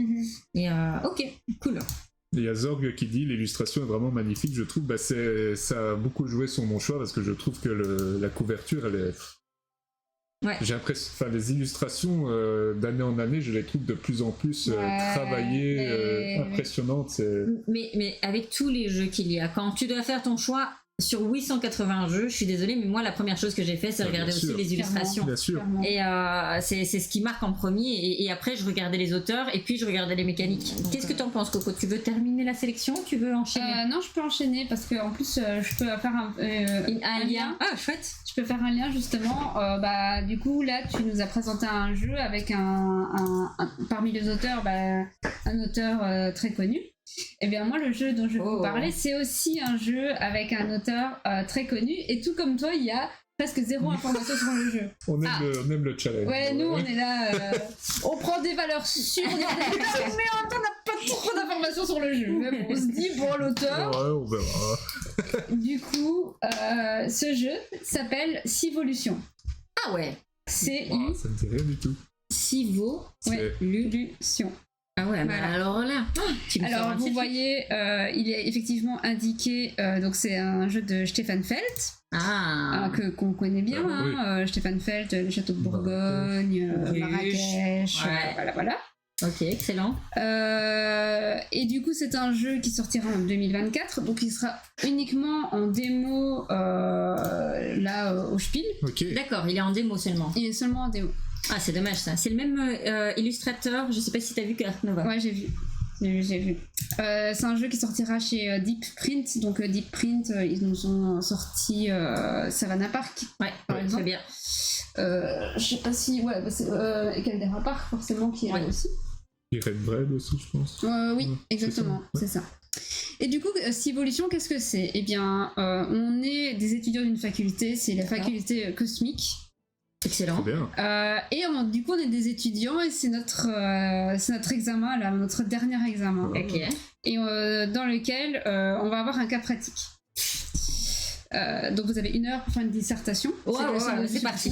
Et ok, cool. Il y a Zorg qui dit l'illustration est vraiment magnifique, je trouve. Ça a beaucoup joué sur mon choix parce que je trouve que la couverture, elle est. J'ai l'impression, les illustrations d'année en année, je les trouve de plus en plus travaillées, impressionnantes. Mais avec tous les jeux qu'il y a, quand tu dois faire ton choix. Sur 880 jeux, je suis désolée, mais moi la première chose que j'ai fait, c'est regarder aussi les illustrations. Bien sûr. Et c'est ce qui marque en premier. Et après, je regardais les auteurs et puis je regardais les mécaniques. Qu'est-ce que t'en penses, Coco? Tu veux terminer la sélection? Tu veux enchaîner? Non, je peux enchaîner parce que en plus, je peux faire un lien. Ah, chouette. Je peux faire un lien justement. Du coup, là, tu nous as présenté un jeu avec parmi les auteurs, un auteur très connu. Et bien moi le jeu dont je vais vous parler c'est aussi un jeu avec un auteur très connu et tout comme toi il y a presque zéro information sur le jeu. On aime le challenge. Ouais, nous on est là, on prend des valeurs sûres, mais en même temps on n'a pas trop d'informations sur le jeu. Mais bon, on se dit bon l'auteur. Ouais, on verra. Du coup, ce jeu s'appelle Civolution. Ah ouais. Ça me dit rien du tout. Civolution. Ah ouais, mais alors là, alors vous voyez, il est effectivement indiqué, donc c'est un jeu de Stéphane Feld, qu'on connaît bien, Stéphane Feld, le château de Bourgogne, Marrakech, voilà. Ok, excellent. Et du coup, c'est un jeu qui sortira en 2024, donc il sera uniquement en démo au Spiel. Okay. D'accord, il est en démo seulement. Il est seulement en démo. Ah, c'est dommage ça. C'est le même illustrateur, je sais pas si t'as vu Ark Nova. Ouais, j'ai vu. C'est un jeu qui sortira chez Deep Print. Donc Deep Print, ils nous ont sorti Savannah Park. Ouais, par exemple. Très bien. Je sais pas si... c'est Caldera Park, forcément, qui est là aussi. Red Bread aussi, je pense. Oui, exactement, c'est ça. Et du coup, Civolution, qu'est-ce que c'est ? Eh bien, on est des étudiants d'une faculté, c'est la faculté cosmique. Excellent. Bien. Et du coup, on est des étudiants et c'est notre examen, là, notre dernier examen. Ok. Et dans lequel on va avoir un cas pratique. Donc vous avez 1 heure pour faire une dissertation. C'est parti.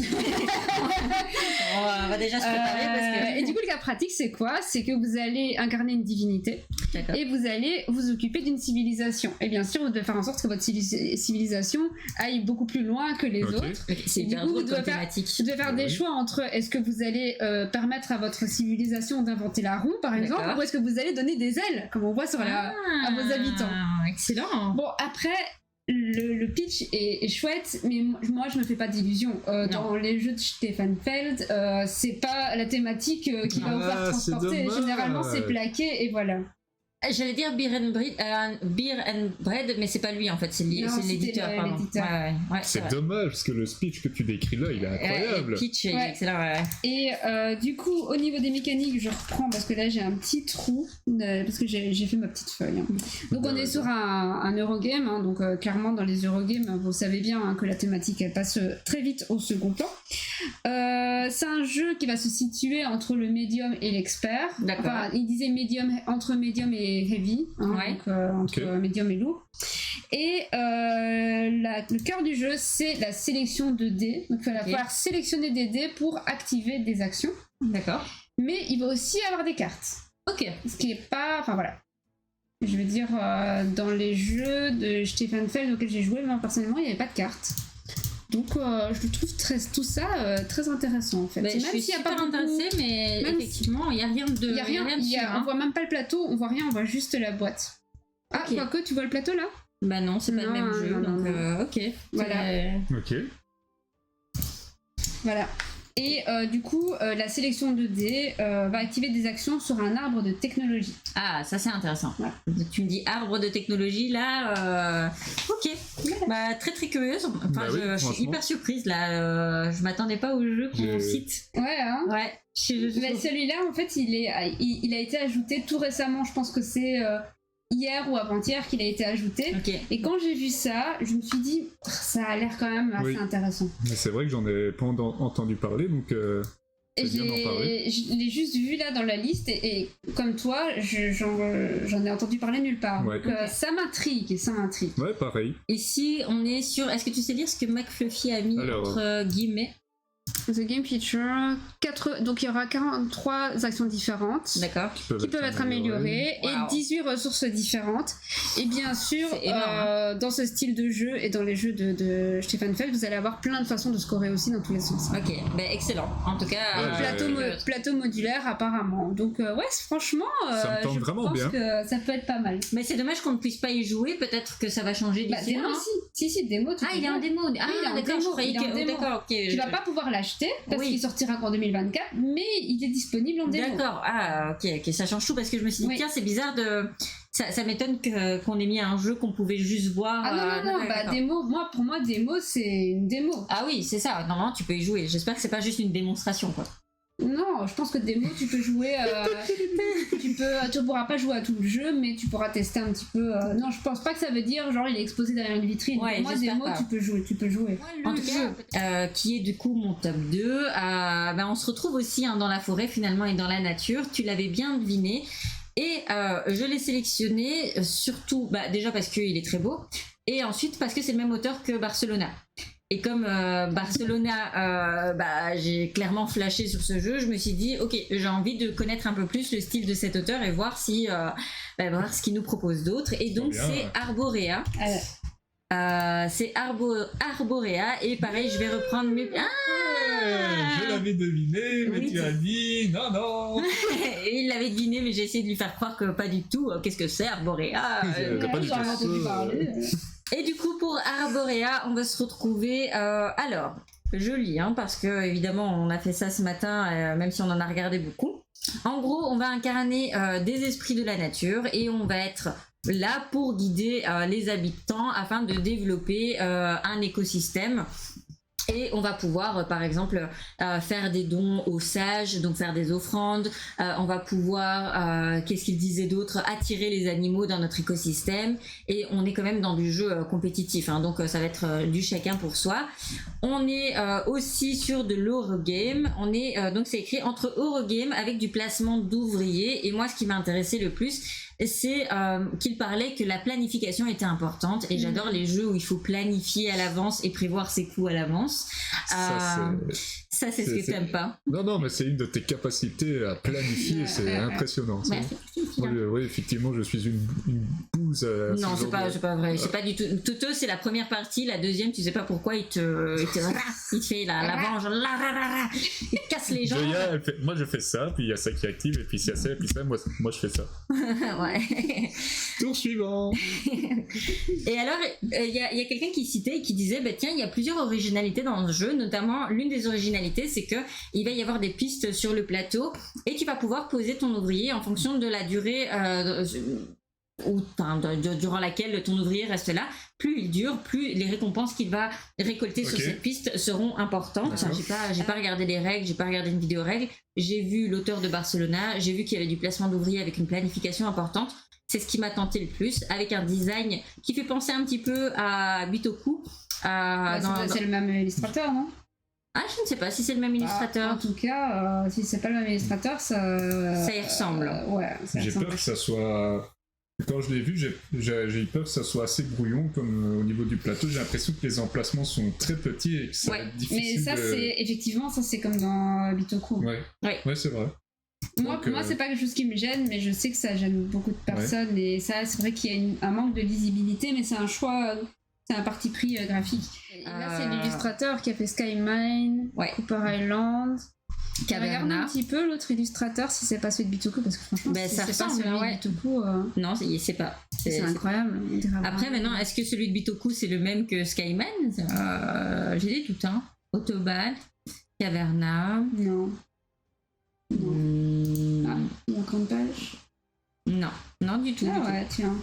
On va déjà se préparer parce que... Et du coup, le cas pratique, c'est quoi ? C'est que vous allez incarner une divinité. D'accord. Et vous allez vous occuper d'une civilisation. Et bien sûr, vous devez faire en sorte que votre civilisation aille beaucoup plus loin que les autres. C'est Et du hyper coup, drôle vous comme devez thématique. Vous devez faire des choix entre est-ce que vous allez permettre à votre civilisation d'inventer la roue, par exemple, D'accord. ou est-ce que vous allez donner des ailes, comme on voit sur à vos habitants. Excellent. Bon, après, le pitch est chouette, mais moi je me fais pas d'illusions. Dans les jeux de Stefan Feld, c'est pas la thématique qui va vous faire transporter. Généralement, c'est plaqué et voilà. J'allais dire Beer and Bread, mais c'est pas lui en fait, c'est l'éditeur. Pardon. Ouais, c'est dommage parce que le speech que tu décris là, il est incroyable. Le pitch est excellent. Ouais. Et du coup, au niveau des mécaniques, je reprends parce que là j'ai un petit trou parce que j'ai fait ma petite feuille. Donc on est sur un Eurogame, donc clairement dans les Eurogames, vous savez bien que la thématique elle passe très vite au second plan. C'est un jeu qui va se situer entre le médium et l'expert. D'accord. Enfin, il disait entre médium et heavy, donc entre médium et lourd. Et le cœur du jeu, c'est la sélection de dés. Donc il va falloir sélectionner des dés pour activer des actions. D'accord. Mais il va aussi avoir des cartes. Ok. Ce qui est pas... Enfin voilà. Je veux dire, dans les jeux de Stefan Feld auxquels j'ai joué, moi personnellement, il n'y avait pas de cartes. Donc je trouve tout ça très intéressant en fait. Bah, je suis super intéressée, mais effectivement, il n'y a rien de... Il y a rien dessus, on voit même pas le plateau, on voit rien, on voit juste la boîte. Ah, quoique, tu vois le plateau là ? Bah non, c'est pas le même jeu, donc ok. Voilà. Ok. Voilà. Et du coup, la sélection de dés va activer des actions sur un arbre de technologie. Ah, ça c'est intéressant. Voilà. Tu me dis arbre de technologie, là, ok. Bah, très très curieuse. Enfin, je suis hyper surprise là. Je m'attendais pas au jeu qu'on cite. Ouais, hein. Ouais. Mais celui-là, en fait, il a été ajouté tout récemment. Je pense que c'est hier ou avant-hier qu'il a été ajouté. Okay. Et quand j'ai vu ça, je me suis dit, ça a l'air quand même assez intéressant. Mais c'est vrai que j'en ai pas entendu parler, donc c'est bien d'en parler. Je l'ai juste vu là dans la liste et comme toi, j'en ai entendu parler nulle part. Ouais. Donc ça m'intrigue. Ouais, pareil. Ici, on est sur... Est-ce que tu sais lire ce que McFluffy a mis entre guillemets ? The Game Feature, donc il y aura 43 actions différentes qui peuvent être améliorées et 18 ressources différentes. Et bien sûr, dans ce style de jeu et dans les jeux de Stefan Feld, vous allez avoir plein de façons de scorer aussi dans tous les sens. Ok, ben excellent. En tout cas, plateau modulaire apparemment. Donc franchement, ça me tente vraiment bien. Que ça peut être pas mal. Mais c'est dommage qu'on ne puisse pas y jouer. Peut-être que ça va changer d'ici là. Si, démo. Il est en démo. D'accord, je croyais que... D'accord, ok. Tu vas pas pouvoir l'acheter parce qu'il sortira qu'en 2024, mais il est disponible en démo. D'accord, ok, ça change tout parce que je me suis dit, tiens, c'est bizarre de... Ça m'étonne qu'on ait mis un jeu qu'on pouvait juste voir. Ah non, démo, pour moi, démo, c'est une démo. Ah oui, c'est ça, normalement tu peux y jouer. J'espère que c'est pas juste une démonstration, quoi. Non, je pense que démo, tu peux jouer. Tu pourras pas jouer à tout le jeu, mais tu pourras tester un petit peu. Non, je pense pas que ça veut dire genre il est exposé derrière une vitrine. Ouais, pour moi, démo, tu peux jouer. En tout cas, qui est du coup mon top 2. On se retrouve aussi dans la forêt finalement et dans la nature. Tu l'avais bien deviné. Et je l'ai sélectionné surtout, déjà parce qu'il est très beau, et ensuite parce que c'est le même auteur que Barcelona. Et comme Barcelona, j'ai clairement flashé sur ce jeu, je me suis dit, ok, j'ai envie de connaître un peu plus le style de cet auteur et voir voir ce qu'il nous propose d'autre. Et donc c'est Arborea. C'est Arborea, et pareil, je vais reprendre mes... Je l'avais deviné, mais tu as dit non. Il l'avait deviné, mais j'ai essayé de lui faire croire que pas du tout. Qu'est-ce que c'est Arborea? Pas du tout. Et du coup, pour Arborea, on va se retrouver... alors, je lis, parce que évidemment, on a fait ça ce matin, même si on en a regardé beaucoup. En gros, on va incarner des esprits de la nature et on va être là pour guider les habitants afin de développer un écosystème Et on va pouvoir, par exemple, faire des dons aux sages, donc faire des offrandes. On va pouvoir, qu'est-ce qu'il disait d'autre, attirer les animaux dans notre écosystème. Et on est quand même dans du jeu compétitif, hein, donc ça va être du chacun pour soi. On est aussi sur de l'Eurogame. On est donc c'est écrit entre Eurogame avec du placement d'ouvriers. Et moi, ce qui m'a intéressé le plus, c'est qu'il parlait que la planification était importante. Et j'adore les jeux où il faut planifier à l'avance et prévoir ses coûts à l'avance. Ça, c'est ce que t'aimes pas. Non, mais c'est une de tes capacités à planifier, c'est impressionnant. Ça. Oui, effectivement, je suis une bouse. Non, c'est pas vrai. C'est pas du tout. Toto, c'est la première partie. La deuxième, tu sais pas pourquoi il te fait la venge. Il te casse les jambes. Moi, je fais ça, puis il y a ça qui active, et puis il y a ça, et puis ça, moi je fais ça. Ouais. Tour suivant. Et alors, il y a quelqu'un qui citait et qui disait, tiens, il y a plusieurs originalités dans ce jeu, notamment l'une des originalités, c'est que il va y avoir des pistes sur le plateau et tu vas pouvoir poser ton ouvrier en fonction de la durée durant laquelle ton ouvrier reste là. Plus il dure, plus les récompenses qu'il va récolter sur cette piste seront importantes. J'ai pas regardé les règles, j'ai pas regardé une vidéo règles. J'ai vu l'auteur de Barcelona, j'ai vu qu'il y avait du placement d'ouvriers avec une planification importante. C'est ce qui m'a tenté le plus, avec un design qui fait penser un petit peu à Bitoku. C'est le même illustrateur, non? Ah, je ne sais pas si c'est le même illustrateur. En tout cas, si c'est pas le même illustrateur, ça y ressemble. Ouais, j'ai peur que ça soit... Quand je l'ai vu, j'ai eu peur que ça soit assez brouillon comme au niveau du plateau. J'ai l'impression que les emplacements sont très petits et que ça va être difficile. Mais ça, c'est comme dans Bitoku. Ouais, c'est vrai. Moi, c'est pas quelque chose qui me gêne, mais je sais que ça gêne beaucoup de personnes. Et ça, c'est vrai qu'il y a un manque de lisibilité, mais c'est un choix... C'est un parti pris graphique. Là, c'est l'illustrateur qui a fait Skymine, Cooper Island. Regarde un petit peu l'autre illustrateur si c'est pas celui de Bitoku, parce que franchement, si c'est pas celui de Bitoku. Non, c'est pas. C'est incroyable. Après, maintenant, est-ce que celui de Bitoku c'est le même que Skymine? J'ai des doutes, hein. Autobahn, Caverna. Non. Mon campage. Non, du tout. Ah ouais, tiens.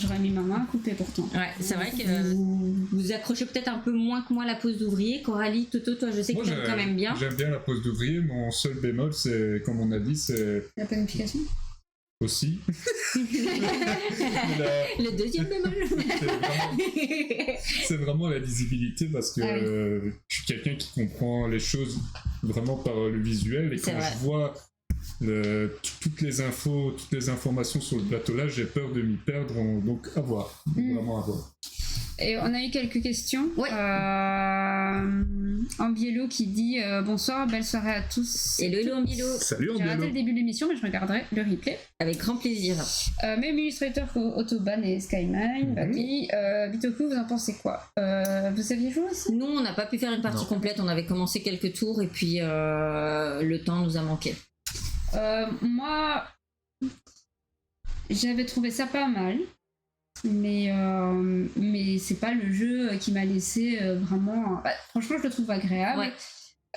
J'aurais mis ma main à couper pourtant. Ouais, c'est vrai que vous accrochez peut-être un peu moins que moi la pose d'ouvrier. Coralie, Toto, toi, je sais que tu aimes quand même bien. J'aime bien la pose d'ouvrier. Mon seul bémol, c'est, comme on a dit, c'est... La planification aussi. Le deuxième bémol. C'est vraiment la lisibilité, parce que je suis quelqu'un qui comprend les choses vraiment par le visuel, et quand je vois toutes les informations sur le plateau là, j'ai peur de m'y perdre, donc à voir, vraiment à voir. Et on a eu quelques questions. Ambielo qui dit bonsoir, belle soirée à tous. Hello Ambielo. Salut Ambielo. J'ai raté le début de l'émission, mais je regarderai le replay. Avec grand plaisir. Même illustrateur qu'Autoban et Skymine. Bitoku, vous en pensez quoi? Vous aviez joué aussi? Nous, on n'a pas pu faire une partie complète, on avait commencé quelques tours et puis le temps nous a manqué. Moi, j'avais trouvé ça pas mal. Mais c'est pas le jeu qui m'a laissé vraiment... franchement, je le trouve agréable.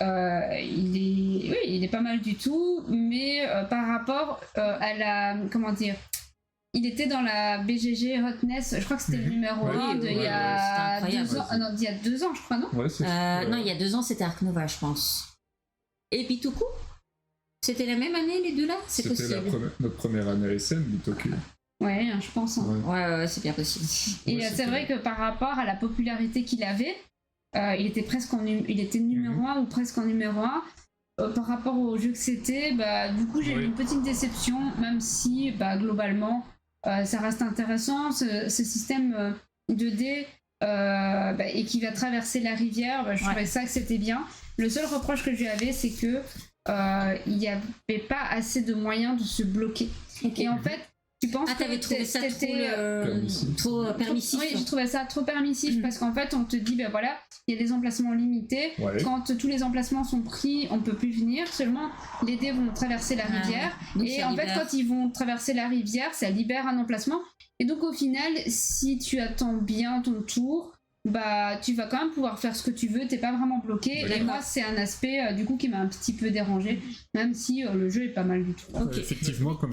Il est pas mal du tout, mais par rapport à la... Comment dire, il était dans la BGG Hotness, je crois que c'était le numéro 1 il y a 2 ans. Non, il y a 2 ans, je crois, non? Non, il y a 2 ans, c'était Ark Nova, je pense. Et Bitoku? C'était la même année, les deux là? C'est possible. Notre première année à SM, Bitoku. Ouais, je pense. Ouais, c'est bien possible. Et c'est vrai que par rapport à la popularité qu'il avait, il était numéro 1 ou presque en numéro 1. Par rapport au jeu que c'était, du coup j'ai eu une petite déception, même si globalement ça reste intéressant, ce système 2D et qui va traverser la rivière, je trouvais ça que c'était bien. Le seul reproche que j'avais, c'est que il n'y avait pas assez de moyens de se bloquer. Et en fait, tu penses que t'avais trouvé ça trop permissif? Oui, je trouvais ça trop permissif parce qu'en fait, on te dit, voilà, il y a des emplacements limités. Quand tous les emplacements sont pris, on peut plus venir. Seulement, les dés vont traverser la rivière. Et en fait, quand ils vont traverser la rivière, ça libère un emplacement. Et donc, au final, si tu attends bien ton tour, tu vas quand même pouvoir faire ce que tu veux, t'es pas vraiment bloqué. Et moi, c'est un aspect du coup qui m'a un petit peu dérangé, même si le jeu est pas mal du tout. Effectivement, comme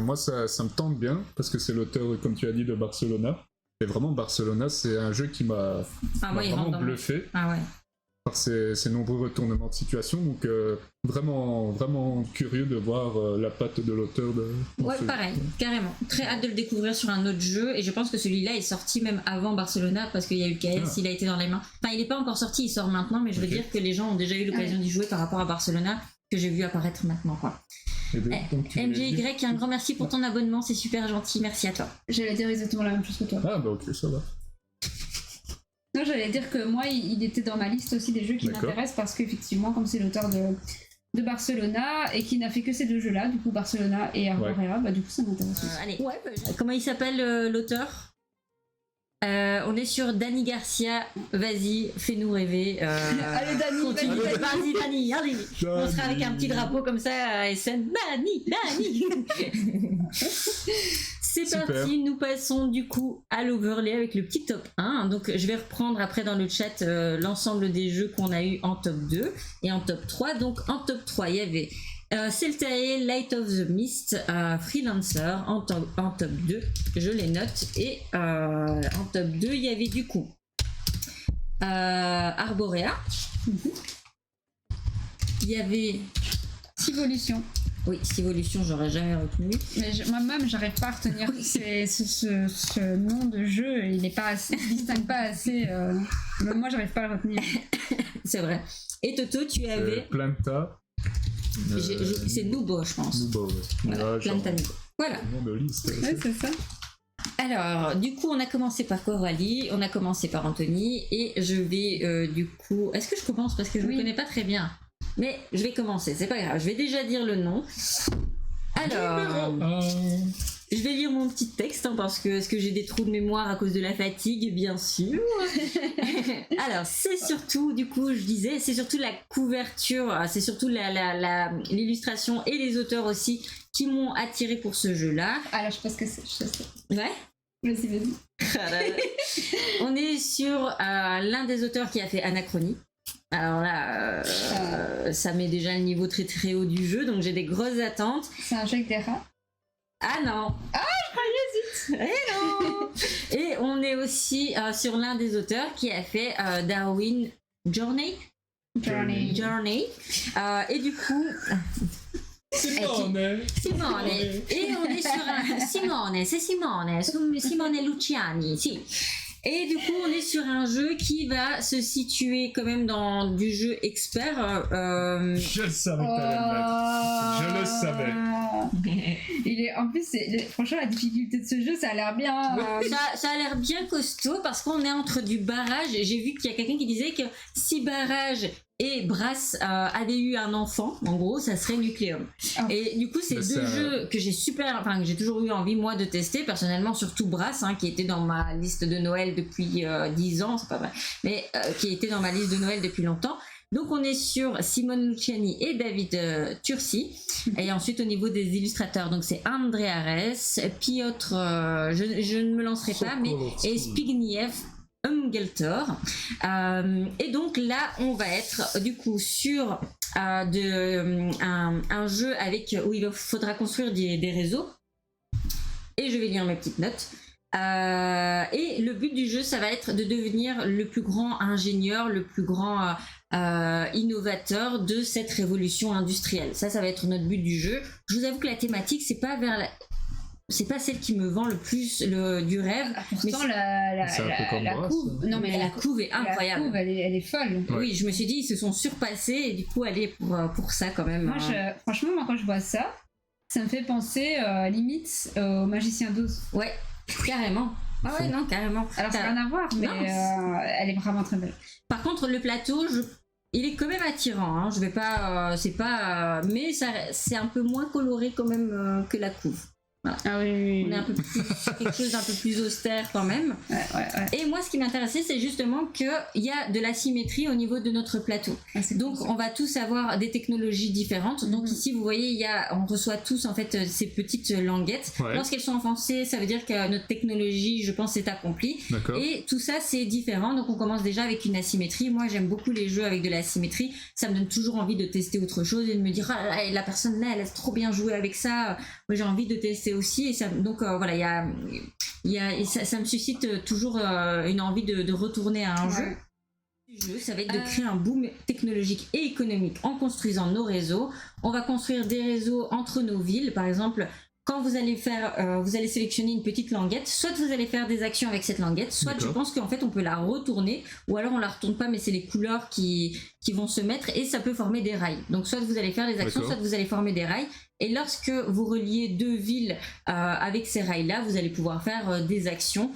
moi ça me tente bien, parce que c'est l'auteur, comme tu as dit, de Barcelona. Et vraiment, Barcelona, c'est un jeu qui m'a vraiment bluffé. par ces nombreux retournements de situation. Donc vraiment, vraiment curieux de voir la patte de l'auteur. Ouais, pareil, carrément. Très hâte de le découvrir sur un autre jeu. Et je pense que celui-là est sorti même avant Barcelona parce qu'il y a eu KS, il a été dans les mains. Enfin, il n'est pas encore sorti, il sort maintenant, mais je veux dire que les gens ont déjà eu l'occasion d'y jouer par rapport à Barcelona, que j'ai vu apparaître maintenant, quoi. MJY, un grand merci pour ton abonnement, c'est super gentil, merci à toi. J'allais dire exactement la même chose que toi. Ah bah ok, ça va. Non, j'allais dire que moi, il était dans ma liste aussi des jeux qui m'intéressent parce qu'effectivement, comme c'est l'auteur de Barcelona et qui n'a fait que ces 2 jeux-là, du coup Barcelona et Arborea, bah du coup ça m'intéresse aussi. Allez, comment il s'appelle l'auteur? On est sur Dani Garcia, vas-y, fais-nous rêver. Allez Dani, continue. Vas-y Dani, allez. On sera avec un petit drapeau comme ça à SN. Dani. C'est parti, nous passons du coup à l'overlay avec le petit top 1. Donc je vais reprendre après dans le chat l'ensemble des jeux qu'on a eu en top 2 et en top 3. Donc en top 3, il y avait Celtae, Light of the Mist, Freelancer en top 2, je les note. Et en top 2, il y avait du coup Arborea. Il y avait Civolution. Oui, Civolution, j'aurais jamais retenu. Mais moi-même, j'arrive pas à retenir ce nom de jeu. Il est pas assez, il distingue pas assez. Même moi, j'arrive pas à le retenir. C'est vrai. Et Toto, tu avais Planta. C'est Nubo, je pense. Nubo, ouais. Voilà, Planta Nubo. Voilà. Nom de liste. Ouais, c'est ça. Alors, du coup, on a commencé par Coralie, on a commencé par Anthony, et je vais du coup. Est-ce que je commence parce que je ne connais pas très bien? Mais je vais commencer, c'est pas grave, je vais déjà dire le nom. Alors, je vais lire mon petit texte parce que est-ce que j'ai des trous de mémoire à cause de la fatigue, bien sûr. Alors, c'est surtout, du coup, je disais, c'est surtout la couverture, c'est surtout l'illustration et les auteurs aussi qui m'ont attiré pour ce jeu-là. Alors, je pense que c'est. Je sais. Ouais. Vas-y. On est sur l'un des auteurs qui a fait Anachronie. Alors là, ça met déjà le niveau très très haut du jeu, donc j'ai des grosses attentes. C'est un jeu avec des rats? Ah non! Ah, je croyais, zut! Eh non! Et on est aussi sur l'un des auteurs qui a fait Darwin Journey. Et du coup... Simone. Et on est sur un... Simone Luciani, si. Et du coup, on est sur un jeu qui va se situer quand même dans du jeu expert. Je le savais que t'allais le mettre. Je le savais. Il est, en plus, franchement, la difficulté de ce jeu, ça a l'air bien. Ça a l'air bien costaud parce qu'on est entre du barrage. J'ai vu qu'il y a quelqu'un qui disait que si barrage et Brass avait eu un enfant, en gros, ça serait Nucleum. Oh. Et du coup, c'est deux jeux que que j'ai toujours eu envie, moi, de tester, personnellement, surtout Brass, qui était dans ma liste de Noël depuis 10 ans, c'est pas vrai, mais qui était dans ma liste de Noël depuis longtemps. Donc, on est sur Simone Luciani et David Tursi. Et ensuite, au niveau des illustrateurs, donc c'est André Arès, Piotr, je ne me lancerai pas, mais et Zbigniew Umgeltor. Et donc là, on va être du coup sur un jeu où il faudra construire des réseaux. Et je vais lire mes petites notes. Et le but du jeu, ça va être de devenir le plus grand ingénieur, le plus grand innovateur de cette révolution industrielle. Ça va être notre but du jeu. Je vous avoue que la thématique, c'est pas celle qui me vend le plus du rêve. Pourtant, la couve. Non, mais la couve est incroyable. La couve, elle est folle. Ouais. Oui, je me suis dit, ils se sont surpassés et du coup, aller pour ça quand même. Franchement, quand je vois ça, ça me fait penser limite au Magicien d'Oz. Ouais, carrément. Ah ouais, non, carrément. Alors, ça n'a rien à voir, mais elle est vraiment très belle. Par contre, le plateau, il est quand même attirant. Je vais pas. Mais c'est un peu moins coloré quand même que la couve. Voilà. Ah oui. On est un peu plus sur quelque chose d'un peu plus austère quand même. Ouais. Et moi, ce qui m'intéressait, c'est justement qu'il y a de la symétrie au niveau de notre plateau. Donc, on va tous avoir des technologies différentes. Donc, ici, vous voyez, on reçoit tous en fait ces petites languettes. Ouais. Lorsqu'elles sont enfoncées, ça veut dire que notre technologie, je pense, est accomplie. D'accord. Et tout ça, c'est différent. Donc, on commence déjà avec une asymétrie. Moi, j'aime beaucoup les jeux avec de l'asymétrie. Ça me donne toujours envie de tester autre chose et de me dire, la personne là, elle a trop bien joué avec ça. Moi, j'ai envie de tester aussi, et ça, donc voilà, ça me suscite toujours une envie de retourner à un jeu. Le jeu, ça va être de créer un boom technologique et économique en construisant nos réseaux. On va construire des réseaux entre nos villes, par exemple. Quand vous allez vous allez sélectionner une petite languette, soit vous allez faire des actions avec cette languette, soit je pense qu'en fait on peut la retourner, ou alors on la retourne pas, mais c'est les couleurs qui vont se mettre et ça peut former des rails. Donc soit vous allez faire des actions, soit vous allez former des rails. Et lorsque vous reliez deux villes avec ces rails-là, vous allez pouvoir faire des actions.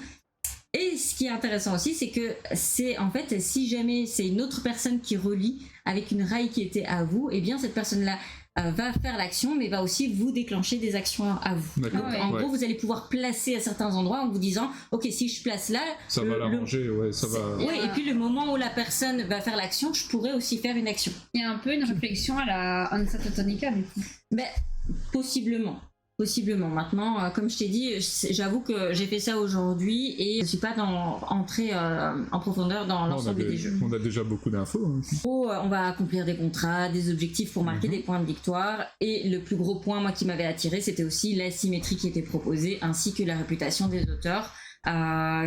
Et ce qui est intéressant aussi, c'est que c'est en fait, si jamais c'est une autre personne qui relie avec une rail qui était à vous, et bien cette personne-là va faire l'action, mais va aussi vous déclencher des actions à vous. Donc, en gros, vous allez pouvoir placer à certains endroits en vous disant, ok, si je place là, ça va l'arranger, ça va. Oui, et puis le moment où la personne va faire l'action, je pourrais aussi faire une action. Il y a un peu une réflexion à la Hansa Teutonica, du coup. Ben, possiblement. Maintenant, comme je t'ai dit, j'avoue que j'ai fait ça aujourd'hui et je ne suis pas entrée en profondeur dans l'ensemble des jeux. On a déjà beaucoup d'infos. Hein. On va accomplir des contrats, des objectifs pour marquer des points de victoire. Et le plus gros point, moi, qui m'avait attiré, c'était aussi la symétrie qui était proposée, ainsi que la réputation des auteurs.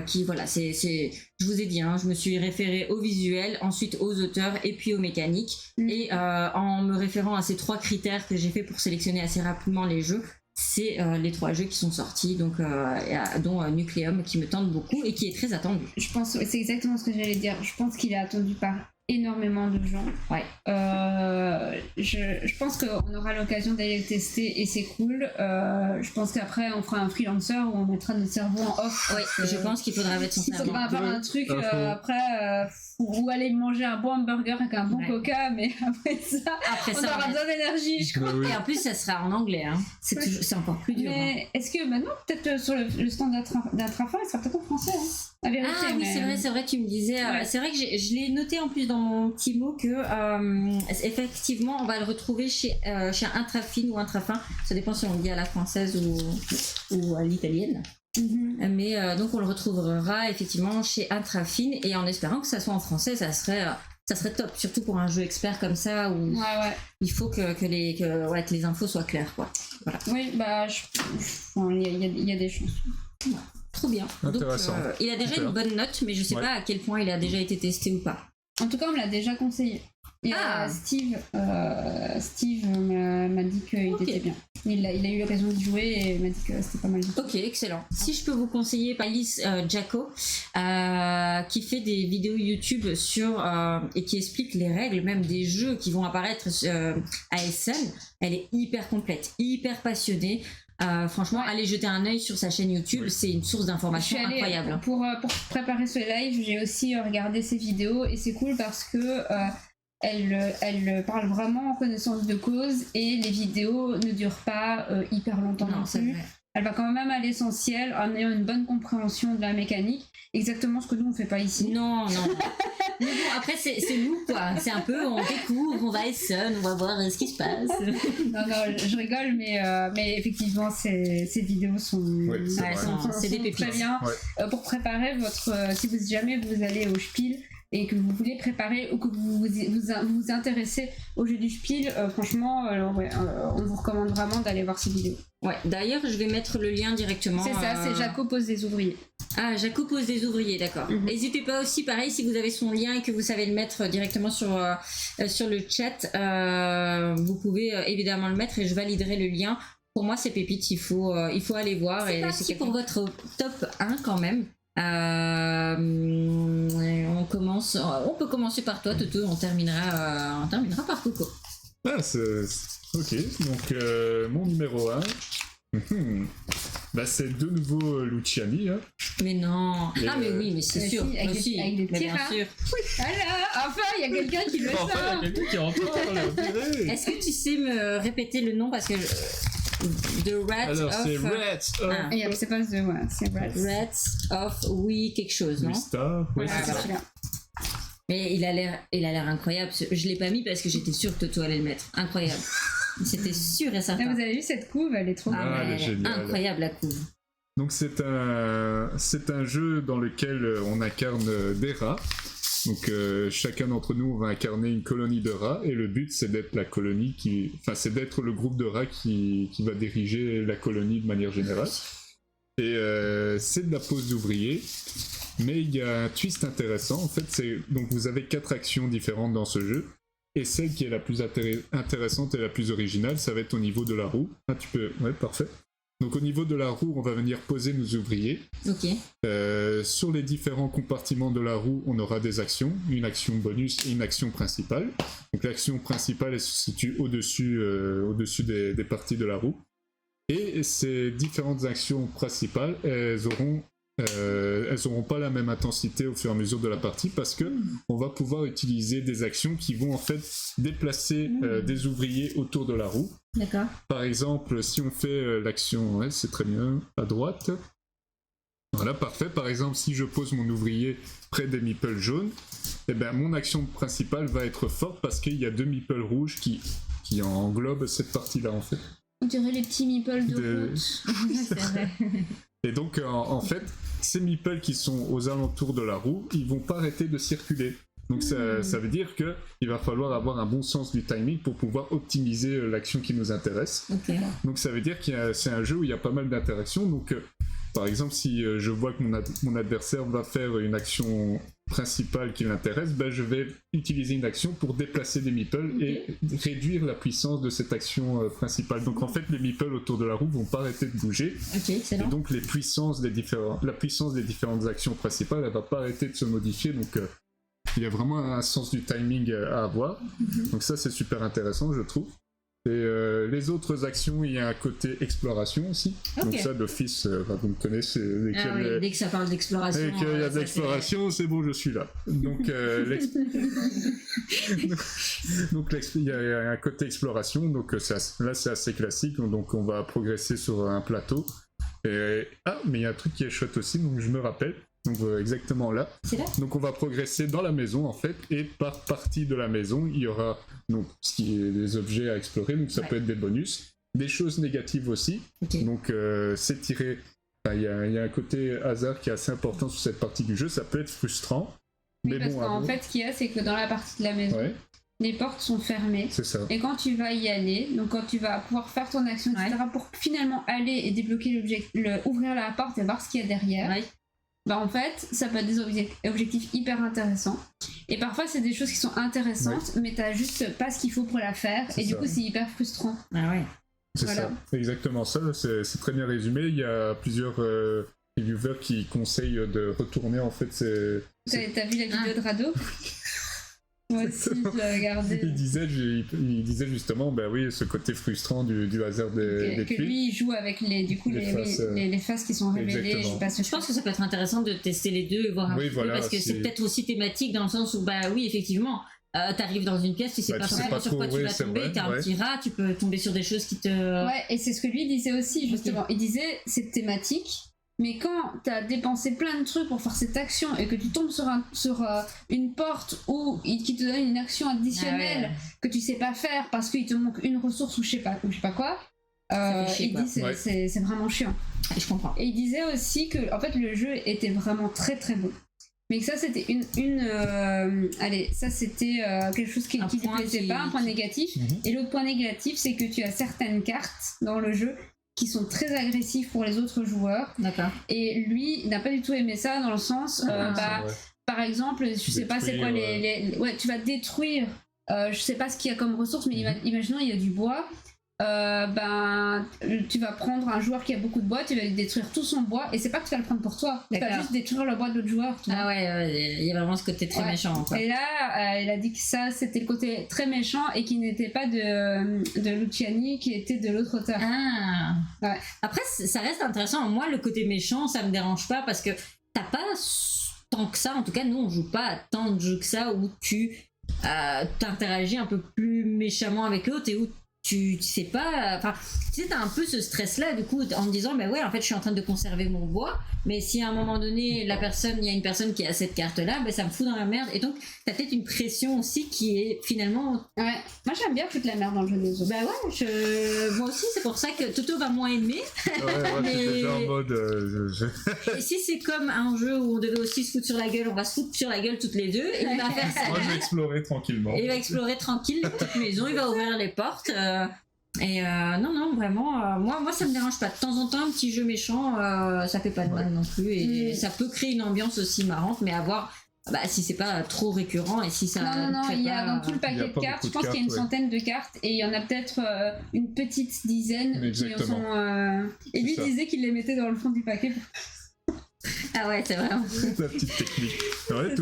Qui voilà, je vous ai dit, hein, je me suis référée au visuel, ensuite aux auteurs et puis aux mécaniques. Et en me référant à ces 3 critères que j'ai fait pour sélectionner assez rapidement les jeux, c'est les 3 jeux qui sont sortis, donc dont Nucleum qui me tente beaucoup et qui est très attendu. Je pense, c'est exactement ce que j'allais dire. Je pense qu'il est attendu par énormément de gens. Ouais. Je pense qu'on aura l'occasion d'aller le tester et c'est cool. Je pense qu'après on fera un freelancer où on mettra notre cerveau en off. Oui, je pense qu'il faudra mettre son cerveau. Il faudra faire un truc après ou aller manger un bon hamburger avec un bon coca, mais après ça on aura besoin d'énergie, je crois. Et en plus ça sera en anglais, hein. C'est encore plus dur. Mais est-ce que maintenant peut-être sur le stand d'Intrafa, il sera peut-être en français, hein, à vérifier. Ah oui, c'est vrai, tu me disais. C'est vrai que je l'ai noté en plus dans mon petit mot que effectivement on va le retrouver chez Intrafine ou Intrafin, ça dépend si on le dit à la française ou à l'italienne. Mais donc on le retrouvera effectivement chez Intrafine et en espérant que ça soit en français, ça serait top, surtout pour un jeu expert comme ça où il faut que les infos soient claires, quoi. Voilà. Oui, bah il y a des chances. Ouais. Trop bien. Intéressant. Donc, il a déjà une bonne note, mais je sais pas à quel point il a déjà été testé ou pas. En tout cas, on me l'a déjà conseillé. Et Steve m'a dit qu'il était bien. Il a eu l'occasion d'y jouer et il m'a dit que c'était pas mal. Ok, excellent. Si je peux vous conseiller Alice Jacko, qui fait des vidéos YouTube et qui explique les règles même des jeux qui vont apparaître à Essen, elle est hyper complète, hyper passionnée. Franchement, allez jeter un œil sur sa chaîne YouTube, c'est une source d'information incroyable. Pour préparer ce live, j'ai aussi regardé ses vidéos et c'est cool parce que elle parle vraiment en connaissance de cause et les vidéos ne durent pas hyper longtemps non plus. Elle va quand même à l'essentiel en ayant une bonne compréhension de la mécanique, exactement ce que nous on fait pas ici. Non. Mais bon, après c'est nous quoi, c'est un peu on découvre, on va à Essen, on va voir ce qui se passe. Non, je rigole, mais effectivement ces vidéos sont c'est des pépites. Très bien. Pour préparer si jamais vous allez au Spiel et que vous voulez préparer ou que vous vous intéressez au jeu du Spiel, franchement, on vous recommande vraiment d'aller voir ces vidéos. Ouais, d'ailleurs, je vais mettre le lien directement. C'est ça, c'est Jaco pose des ouvriers. Ah, Jaco pose des ouvriers, d'accord. N'hésitez pas aussi, pareil, si vous avez son lien et que vous savez le mettre directement sur le chat, vous pouvez évidemment le mettre et je validerai le lien. Pour moi, c'est pépite, il faut aller voir. C'est parti pour votre top 1 quand même. On peut commencer par toi, Toto, on terminera par Coco. Ah, ok, donc mon numéro 1, c'est de nouveau Luciani. Hein. Mais non. Mais oui, mais c'est sûr. Avec des petits rats. Oui. Voilà, enfin, il y a quelqu'un qui le sait. Enfin, il y a quelqu'un qui en parle. Est-ce que tu sais me répéter le nom parce que The Rats Alors, of... c'est Rats of... c'est pas c'est Rats. Rats of quelque chose, non? C'est ça. Mais il a l'air incroyable. Je l'ai pas mis parce que j'étais sûre que Toto allait le mettre. Incroyable. C'était sûr et certain. Vous avez vu cette couve? Elle est trop elle est géniale. Incroyable la couve. Donc c'est un jeu dans lequel on incarne des rats. Donc chacun d'entre nous va incarner une colonie de rats et le but c'est d'être la colonie c'est d'être le groupe de rats qui va diriger la colonie de manière générale. Et c'est de la pose d'ouvrier. Mais il y a un twist intéressant. En fait, donc vous avez 4 actions différentes dans ce jeu. Et celle qui est la plus intéressante et la plus originale, ça va être au niveau de la roue. Ah, tu peux... Ouais, parfait. Donc au niveau de la roue, on va venir poser nos ouvriers. Ok. Sur les différents compartiments de la roue, on aura des actions, une action bonus et une action principale. Donc l'action principale, elle se situe au-dessus des parties de la roue. Et ces différentes actions principales, elles auront pas la même intensité au fur et à mesure de la partie parce que on va pouvoir utiliser des actions qui vont en fait déplacer des ouvriers autour de la roue. D'accord. Par exemple, si on fait l'action, ouais, c'est très bien, à droite. Voilà, parfait. Par exemple, si je pose mon ouvrier près des meeples jaunes, eh ben, mon action principale va être forte parce qu'il y a 2 meeples rouges qui englobent cette partie-là en fait. On dirait les petits meeples de route. C'est vrai. Et donc, en fait, ces meeples qui sont aux alentours de la roue, ils vont pas arrêter de circuler. Donc ça veut dire qu'il va falloir avoir un bon sens du timing pour pouvoir optimiser l'action qui nous intéresse. Ok. Donc ça veut dire que c'est un jeu où il y a pas mal d'interactions. Donc par exemple, si je vois que mon adversaire va faire une action principale qui l'intéresse, ben, je vais utiliser une action pour déplacer des meeples et réduire la puissance de cette action principale. Donc en fait, les meeples autour de la roue vont pas arrêter de bouger. Ok, excellent. Et donc la puissance des différentes actions principales, elle va pas arrêter de se modifier. Donc il y a vraiment un sens du timing à avoir. Donc ça, c'est super intéressant, je trouve. Et les autres actions, il y a un côté exploration aussi. Ok. Donc ça, d'office, vous me connaissez. Dès que ça parle d'exploration. Dès qu'il y a de l'exploration, c'est bon, je suis là. Donc, il y a un côté exploration. Donc là, c'est assez classique. Donc on va progresser sur un plateau. Mais il y a un truc qui est chouette aussi, donc je me rappelle. Donc exactement là. C'est là. Donc on va progresser dans la maison en fait, et par partie de la maison, il y aura donc ce qui est des objets à explorer, donc ça peut être des bonus, des choses négatives aussi. Ok. Donc c'est tiré. Il y a un côté hasard qui est assez important sur cette partie du jeu. Ça peut être frustrant. Oui, mais parce bon, qu'en fait, ce qu'il y a, c'est que dans la partie de la maison, ouais, les portes sont fermées. c'est ça. Et quand tu vas y aller, donc quand tu vas pouvoir faire ton action, etc., pour finalement aller et débloquer ouvrir la porte et voir ce qu'il y a derrière, bah en fait, ça peut être des objectifs hyper intéressants. Et parfois, c'est des choses qui sont intéressantes, mais t'as juste pas ce qu'il faut pour la faire. C'est et du ça. coup, c'est hyper frustrant. Ah ouais. C'est Voilà. ça, exactement ça, c'est très bien résumé. Il y a plusieurs reviewers qui conseillent de retourner en fait T'as vu la vidéo de Rado? Moi aussi, je l'ai regardé. Il disait justement, ben oui, ce côté frustrant du hasard des Que tuiles. lui, il joue avec les faces qui sont révélées. Exactement. Je sais pas ce Je pense que ça peut être intéressant de tester les deux et voir un Oui, petit voilà, peu parce que c'est peut-être aussi thématique dans le sens où bah oui effectivement t'arrives dans une pièce, tu sais Bah, pas tu sais forcément pas sur trop, quoi tu oui, vas c'est tomber, vrai, t'as un ouais. petit rat, tu peux tomber sur des choses qui te... Ouais, et c'est ce que lui disait aussi, justement. Il disait, c'est thématique, mais quand t'as dépensé plein de trucs pour faire cette action et que tu tombes sur une porte qui te donne une action additionnelle que tu sais pas faire parce qu'il te manque une ressource ou je sais pas quoi, Ça fait chier, il quoi. dit c'est vraiment chiant. Je comprends. Et il disait aussi que en fait le jeu était vraiment très très bon. Mais que ça c'était c'était quelque chose qui lui plaisait pas, un point négatif. Et l'autre point négatif, c'est que tu as certaines cartes dans le jeu qui sont très agressives pour les autres joueurs. D'accord. Et lui, il n'a pas du tout aimé ça dans le sens, par exemple, je sais pas c'est quoi ouais, tu vas détruire, je sais pas ce qu'il y a comme ressource, mais imaginons il y a du bois. Tu vas prendre un joueur qui a beaucoup de bois, tu vas lui détruire tout son bois et c'est pas que tu vas le prendre pour toi, tu vas juste détruire le bois de l'autre joueur. Ah ouais, il y a vraiment ce côté très méchant. Quoi. Et là, il a dit que ça c'était le côté très méchant et qui n'était pas de Luciani, qui était de l'autre auteur. Ah. Ouais. Après, ça reste intéressant. Moi, le côté méchant, ça me dérange pas parce que t'as pas tant que ça. En tout cas, nous, on joue pas à tant de jeux que ça où tu t'interagis un peu plus méchamment avec l'autre et où tu sais pas, enfin, tu sais, t'as un peu ce stress-là, du coup, en te disant, ben ouais, en fait, je suis en train de conserver mon bois, mais si à un moment donné, il y a une personne qui a cette carte-là, ben ça me fout dans la merde, et donc, t'as peut-être une pression aussi qui est finalement... Ouais, moi j'aime bien foutre la merde dans le jeu des autres. Bah ouais, moi aussi, c'est pour ça que Toto va moins aimer. Ouais, c'est déjà en mode... Et si c'est comme un jeu où on devait aussi se foutre sur la gueule, on va se foutre sur la gueule toutes les deux, et il va faire ça. Moi, je vais explorer tranquillement. Et il va explorer tranquille la petite maison, il va ouvrir les portes. Et non, vraiment, moi ça me dérange pas. De temps en temps, un petit jeu méchant, ça fait pas de mal non plus. Et ça peut créer une ambiance aussi marrante, mais à voir si c'est pas trop récurrent et si ça. Non, il y a dans tout le paquet de cartes, je pense qu'il y a une centaine de cartes et il y en a peut-être une petite dizaine qui sont. Et lui disait qu'il les mettait dans le fond du paquet. Ah ouais, c'est vraiment. La petite technique. Ouais,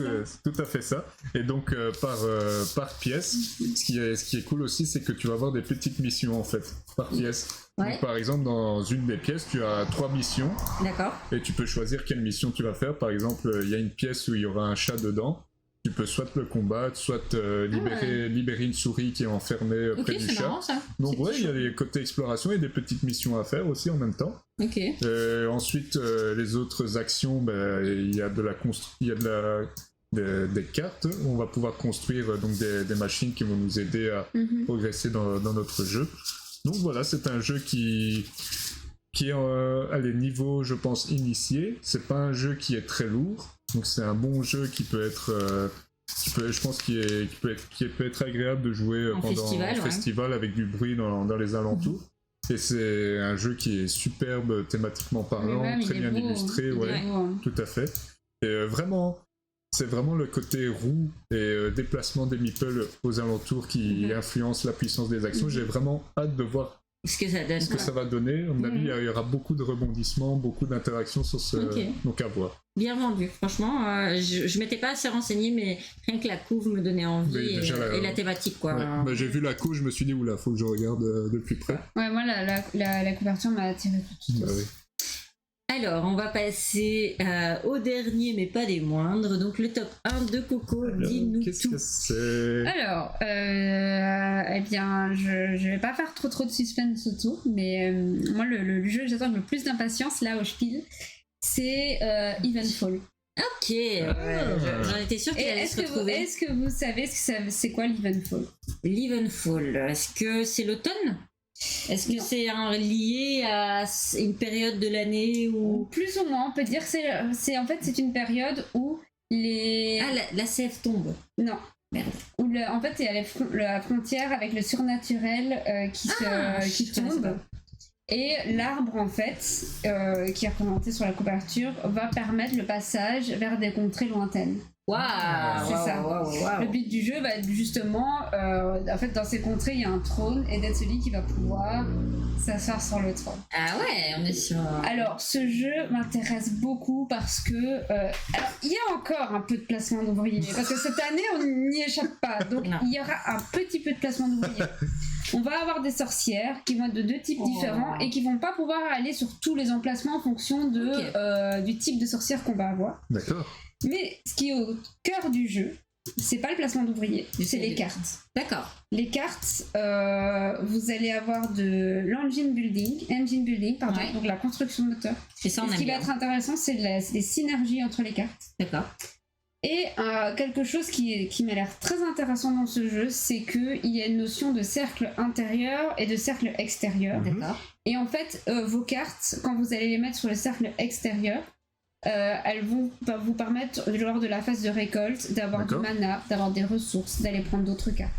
tout à fait ça. Et donc, par pièce, ce qui est cool aussi, c'est que tu vas avoir des petites missions en fait, par pièce. Ouais. Donc, par exemple, dans une des pièces, tu as 3 missions. D'accord. Et tu peux choisir quelle mission tu vas faire. Par exemple, il y a une pièce où il y aura un chat dedans. Tu peux soit le combattre, soit libérer une souris qui est enfermée près du chat. Marrant, ça. Donc il y a les côtés exploration et des petites missions à faire aussi en même temps. Ok. Ensuite, les autres actions, il y a des cartes. On va pouvoir construire donc des machines qui vont nous aider à progresser dans notre jeu. Donc voilà, c'est un jeu qui est à les niveaux, je pense, initiés. C'est pas un jeu qui est très lourd. Donc c'est un bon jeu qui peut être, je pense, qui peut être agréable de jouer pendant un festival avec du bruit dans les alentours. Et c'est un jeu qui est superbe thématiquement parlant, très bien illustré, tout à fait. Et vraiment, c'est vraiment le côté roue et déplacement des meeples aux alentours qui influence la puissance des actions. J'ai vraiment hâte de voir ce que ça donne. Ce que ça va donner. À mon avis, il y aura beaucoup de rebondissements, beaucoup d'interactions sur ce. Donc à voir. Bien vendu, franchement. Je m'étais pas assez renseignée, mais rien que la couve me donnait envie et la thématique, quoi. Ouais. J'ai vu la couve, je me suis dit, oula, faut que je regarde de plus près. Ouais, moi, la couverture m'a attiré tout de suite. Oui. Alors, on va passer au dernier, mais pas des moindres. Donc, le top 1 de Coco, dis-nous qu'est-ce tout. Que c'est Alors, eh bien, je vais pas faire trop de suspense autour, mais moi, le jeu que j'attends avec le plus d'impatience, là, au Spiel, c'est Evenfall. Ok, j'en étais sûre qu'il allait se retrouver. Est-ce que vous savez c'est quoi l'Evenfall? L'Evenfall, est-ce que c'est l'automne? Est-ce que c'est lié à une période de l'année ou plus ou moins? On peut dire que c'est en fait c'est une période où les la sève tombe. Non. Merde. Où en fait il y a la frontière avec le surnaturel qui tombe. Et l'arbre en fait qui est représenté sur la couverture va permettre le passage vers des contrées lointaines. Waouh, c'est ça. Wow. Le but du jeu va être justement, en fait, dans ces contrées, il y a un trône et d'être celui qui va pouvoir s'asseoir sur le trône. Ah ouais, on est sur. Alors, ce jeu m'intéresse beaucoup parce que, alors, il y a encore un peu de placement d'ouvriers, parce que cette année, on n'y échappe pas. Donc, il y aura un petit peu de placement d'ouvriers. On va avoir des sorcières qui vont être de 2 types différents et qui vont pas pouvoir aller sur tous les emplacements en fonction du type de sorcière qu'on va avoir. D'accord. Mais ce qui est au cœur du jeu, c'est pas le placement d'ouvriers, c'est les cartes. D'accord. Les cartes, vous allez avoir de l'engine building, donc la construction de moteur. Et ça, ce qui va être intéressant, c'est les synergies entre les cartes. D'accord. Et quelque chose qui m'a l'air très intéressant dans ce jeu, c'est qu'il y a une notion de cercle intérieur et de cercle extérieur. D'accord. Et en fait, vos cartes, quand vous allez les mettre sur le cercle extérieur, elles vont vous permettre, lors de la phase de récolte, d'avoir du mana, d'avoir des ressources, d'aller prendre d'autres cartes.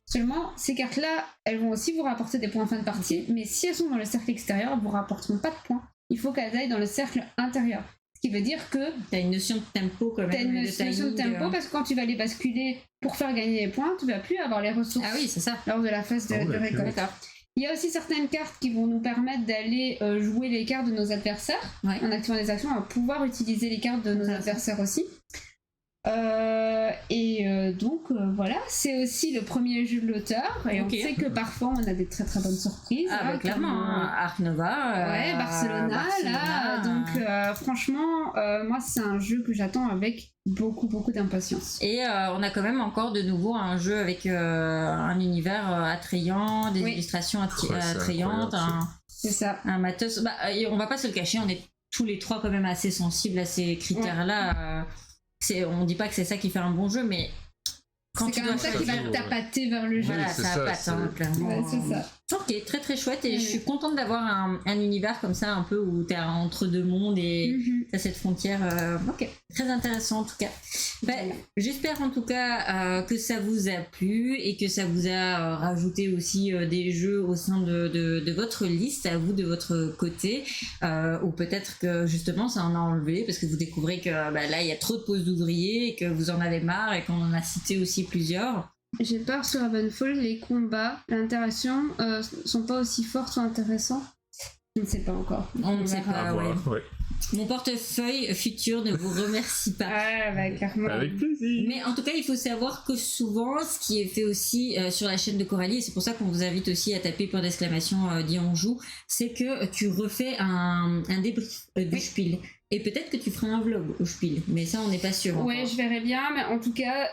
Seulement, ces cartes-là, elles vont aussi vous rapporter des points en fin de partie, mais si elles sont dans le cercle extérieur, elles ne vous rapporteront pas de points. Il faut qu'elles aillent dans le cercle intérieur. Ce qui veut dire que tu as une notion de tempo quand même. Tu as une notion de tempo parce que quand tu vas les basculer pour faire gagner des points, tu ne vas plus avoir les ressources. Ah oui, c'est ça. Lors de la phase de récolte. Il y a aussi certaines cartes qui vont nous permettre d'aller jouer les cartes de nos adversaires. En activant des actions, on va pouvoir utiliser les cartes de nos adversaires aussi. Donc voilà, c'est aussi le premier jeu de l'auteur et on sait que parfois on a des très très bonnes surprises. Clairement, Ark Nova, Barcelona. Là, donc franchement, moi c'est un jeu que j'attends avec beaucoup d'impatience. Et on a quand même encore de nouveau un jeu avec un univers attrayant, des illustrations attrayantes, c'est ça. Un matos. On va pas se le cacher, on est tous les trois quand même assez sensibles à ces critères-là. On dit pas que c'est ça qui fait un bon jeu, mais quand c'est quand même ça qui va tapater vers le jeu. Voilà, ça patte, clairement. Ouais, c'est ça. Ok, très très chouette et Ouais. je suis contente d'avoir un univers comme ça un peu où t'es entre deux mondes et Mhm. t'as cette frontière. Ok, très intéressant en tout cas. Voilà. J'espère en tout cas que ça vous a plu et que ça vous a rajouté aussi des jeux au sein de votre liste, à vous de votre côté, ou peut-être que justement ça en a enlevé parce que vous découvrez que là il y a trop de pauses d'ouvriers et que vous en avez marre et qu'on en a cité aussi plusieurs. J'ai peur sur Ravenfall, les combats, l'interaction sont pas aussi fortes ou intéressants. Je ne sais pas encore. On ne sait verra. pas. À ouais. voir, ouais. Mon portefeuille futur ne vous remercie pas. Ah, bah, clairement. Avec plaisir. Mais en tout cas, il faut savoir que souvent, ce qui est fait aussi sur la chaîne de Coralie, et c'est pour ça qu'on vous invite aussi à taper point d'exclamation dit on joue, c'est que tu refais un débrief du Spiel. Et peut-être que tu feras un vlog au Spiel, mais ça, on n'est pas sûr. Ouais, encore. je verrai bien, mais en tout cas,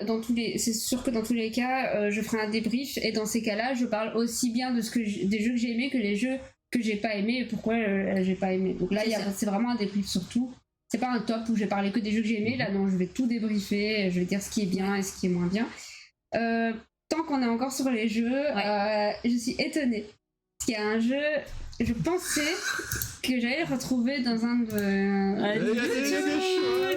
c'est sûr que dans tous les cas, je ferai un débrief et dans ces cas-là, je parle aussi bien de des jeux que j'ai aimés que les jeux que j'ai pas aimés et pourquoi j'ai pas aimé. Donc là, C'est ça. c'est vraiment un débrief sur tout. C'est pas un top où je vais parler que des jeux que j'ai aimés. Là, non, je vais tout débriefer, je vais dire ce qui est bien et ce qui est moins bien. Tant qu'on est encore sur les jeux, je suis étonnée. Parce qu'il y a un jeu, je pensais que j'allais le retrouver dans un de.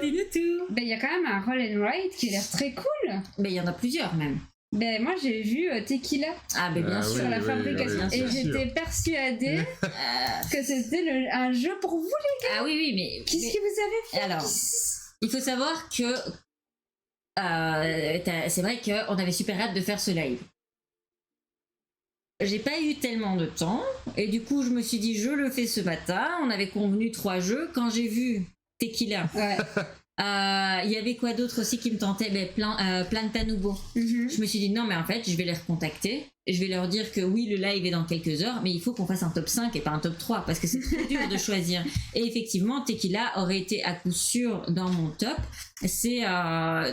Dis-nous tout. Ben, il y a quand même un roll and write qui a l'air très cool. Mais il y en a plusieurs même. Ben, moi, j'ai vu Tequila Ah, mais bien Ah sûr. sur la oui, fabrication oui, et bien sûr. j'étais persuadée que c'était un jeu pour vous. Ah oui, mais. Qu'est-ce que vous avez fait? Alors, il faut savoir que c'est vrai qu'on avait super hâte de faire ce live. J'ai pas eu tellement de temps et du coup je me suis dit je le fais ce matin. On avait convenu 3 jeux. Quand j'ai vu Tequila, Ouais. il y avait quoi d'autre aussi qui me tentait? Plantanubo. Mhm. Je me suis dit non mais en fait je vais les recontacter. Je vais leur dire que oui le live est dans quelques heures mais il faut qu'on fasse un top 5 et pas un top 3 parce que c'est très dur de choisir. Et effectivement Tequila aurait été à coup sûr dans mon top. C'est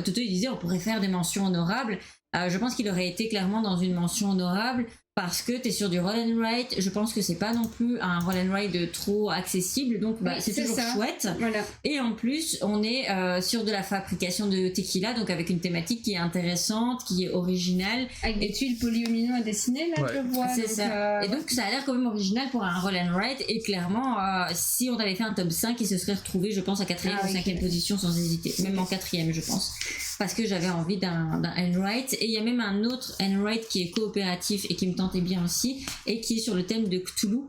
Toto il disait on pourrait faire des mentions honorables. Je pense qu'il aurait été clairement dans une mention honorable parce que tu es sur du roll and write. Je pense que c'est pas non plus un roll and write trop accessible donc Oui, c'est c'est toujours ça. chouette. Voilà. Et en plus, on est sur de la fabrication de tequila, donc avec une thématique qui est intéressante, qui est originale. Avec des tuiles polyomino à dessiner, là, Ouais. je vois. C'est donc, ça. Et donc, ça a l'air quand même original pour un roll and write. Et clairement, si on avait fait un top 5, il se serait retrouvé, je pense, à 4e Ah, ou 5e ok. position sans hésiter. Même en 4e, je pense. Parce que j'avais envie d'un hand write. Et il y a même un autre hand write qui est coopératif et qui me tentait bien aussi. Et qui est sur le thème de Cthulhu.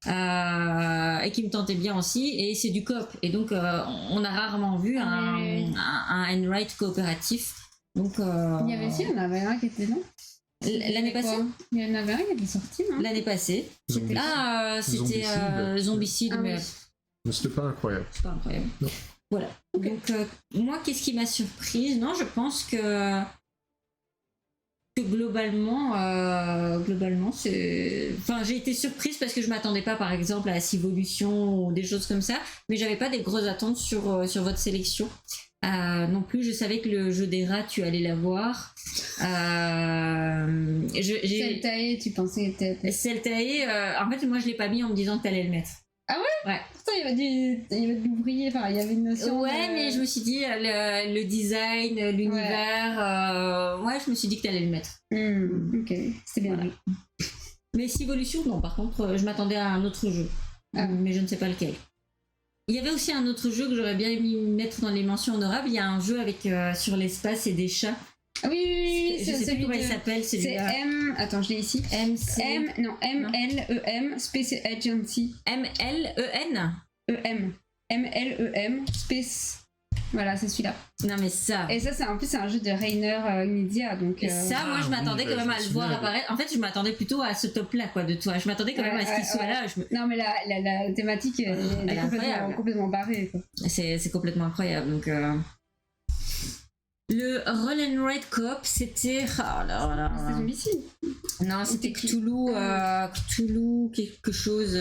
Et qui me tentait bien aussi. Et c'est du coop. Et donc, on a rarement vu un hand write coopératif. Donc, Il y avait aussi, il y en avait un qui était non. l'année passée. Quoi Il y en avait un qui était sorti, non? L'année passée. Zombicide. C'était Zombicide. Zombicide, Ah mais oui. Mais c'était pas incroyable. c'est pas incroyable. Non. Voilà. Donc, moi, qu'est-ce qui m'a surprise? Non, je pense que globalement, c'est. Enfin, j'ai été surprise parce que je m'attendais pas, par exemple, à la Civolution ou des choses comme ça, mais j'avais pas des grosses attentes sur votre sélection. Non plus, je savais que le jeu des rats, tu allais l'avoir. Celtae, tu pensais que t'étais. Celtae, en fait, moi, je l'ai pas mis en me disant que t'allais le mettre. Pourtant, il y avait de l'ouvrier, enfin, il y avait une notion. Ouais, mais je me suis dit, le design, l'univers, ouais, je me suis dit que t'allais le mettre. Ok, c'était bien. Voilà. Mais Civolution, non, par contre, je m'attendais à un autre jeu. Ah. Mais je ne sais pas lequel. Il y avait aussi un autre jeu que j'aurais bien aimé mettre dans les mentions honorables. Il y a un jeu avec sur l'espace et des chats. Ah oui, Je c'est sais plus celui comment il de. s'appelle, C'est celui-là. Attends, je l'ai ici. MLEM, Space Agency. MLEN. MEM, Space. Voilà, c'est celui-là. Non, mais ça. Et ça, en plus, c'est un jeu de Rainer Knizia, donc. Et ça, moi, je m'attendais oui, quand même je à me le voir souviens. apparaître. En fait, je m'attendais plutôt à ce top-là, quoi, de toi. Je m'attendais quand même à ce qu'il soit Ouais. là. Non, mais la thématique elle Elle est est incroyable. complètement barrée, quoi. C'est complètement incroyable. Donc, le Roll and Write Coop, c'était. Oh là là. C'est Zombicide. Non, c'était C'était qui Cthulhu, Cthulhu, quelque chose.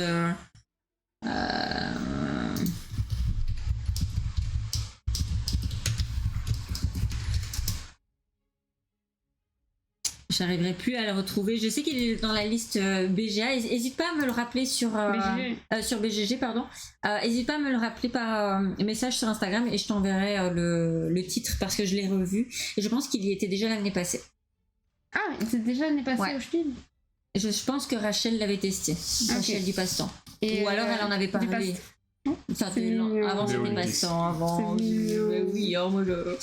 J'arriverai plus à le retrouver. Je sais qu'il est dans la liste BGA. N'hésite pas à me le rappeler sur BGG, pardon. N'hésite pas à me le rappeler par message sur Instagram et je t'enverrai le titre parce que je l'ai revu. Et je pense qu'il y était déjà l'année passée. Ah, c'est déjà l'année passée Ouais. au Spiel. Je pense que Rachel l'avait testé. Rachel du passe-temps. Ou alors elle en avait parlé. Enfin, avant c'était passe-temps. Avant. Oui, moi je.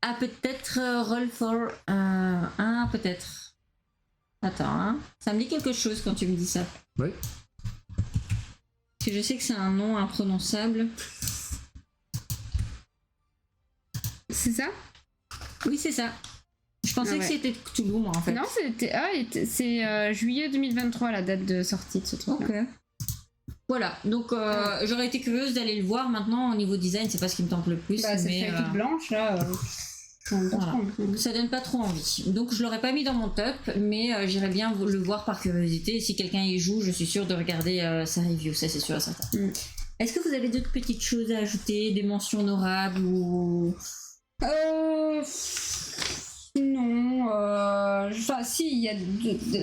Ah, peut-être Roll for. Peut-être. Attends, hein. Ça me dit quelque chose quand tu me dis ça. Oui. Parce que je sais que c'est un nom imprononçable. C'est ça? Oui, c'est ça. Je pensais que c'était Cthulhu, moi, en fait. Non, c'est juillet 2023 la date de sortie de ce truc. Ok. Voilà, donc j'aurais été curieuse d'aller le voir. Maintenant, au niveau design, c'est pas ce qui me tente le plus. Bah, cette feuille toute blanche, là. Voilà. Ça donne pas trop envie. Donc je l'aurais pas mis dans mon top, mais j'irais bien le voir par curiosité. Et si quelqu'un y joue, je suis sûre de regarder sa review, ça c'est sûr et certain. Est-ce que vous avez d'autres petites choses à ajouter, des mentions honorables ou... Non, enfin si, il y a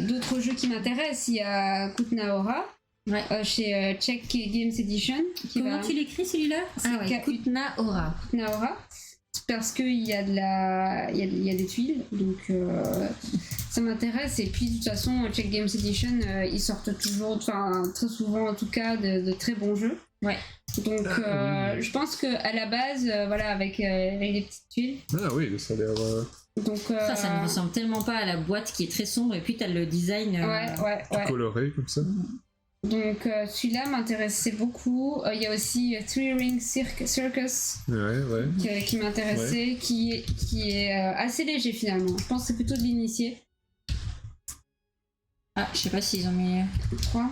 d'autres jeux qui m'intéressent. Il y a Kutna chez Czech Games Edition. Comment tu l'écris celui-là? Kutna Hora. Parce qu'il y a il y a des tuiles, donc ça m'intéresse. Et puis de toute façon, Czech Games Edition, ils sortent toujours, enfin très souvent en tout cas, de très bons jeux. Ouais. Donc je pense qu'à la base, voilà, avec les petites tuiles. Ah oui, ça a l'air... Donc, ça ne ressemble tellement pas à la boîte qui est très sombre, et puis t'as le design coloré comme ça. Donc celui-là m'intéressait beaucoup. Il y a aussi Three Ring Circus qui m'intéressait, qui est assez léger finalement. Je pense que c'est plutôt de l'initié. Ah, je sais pas s'ils ont mis 3.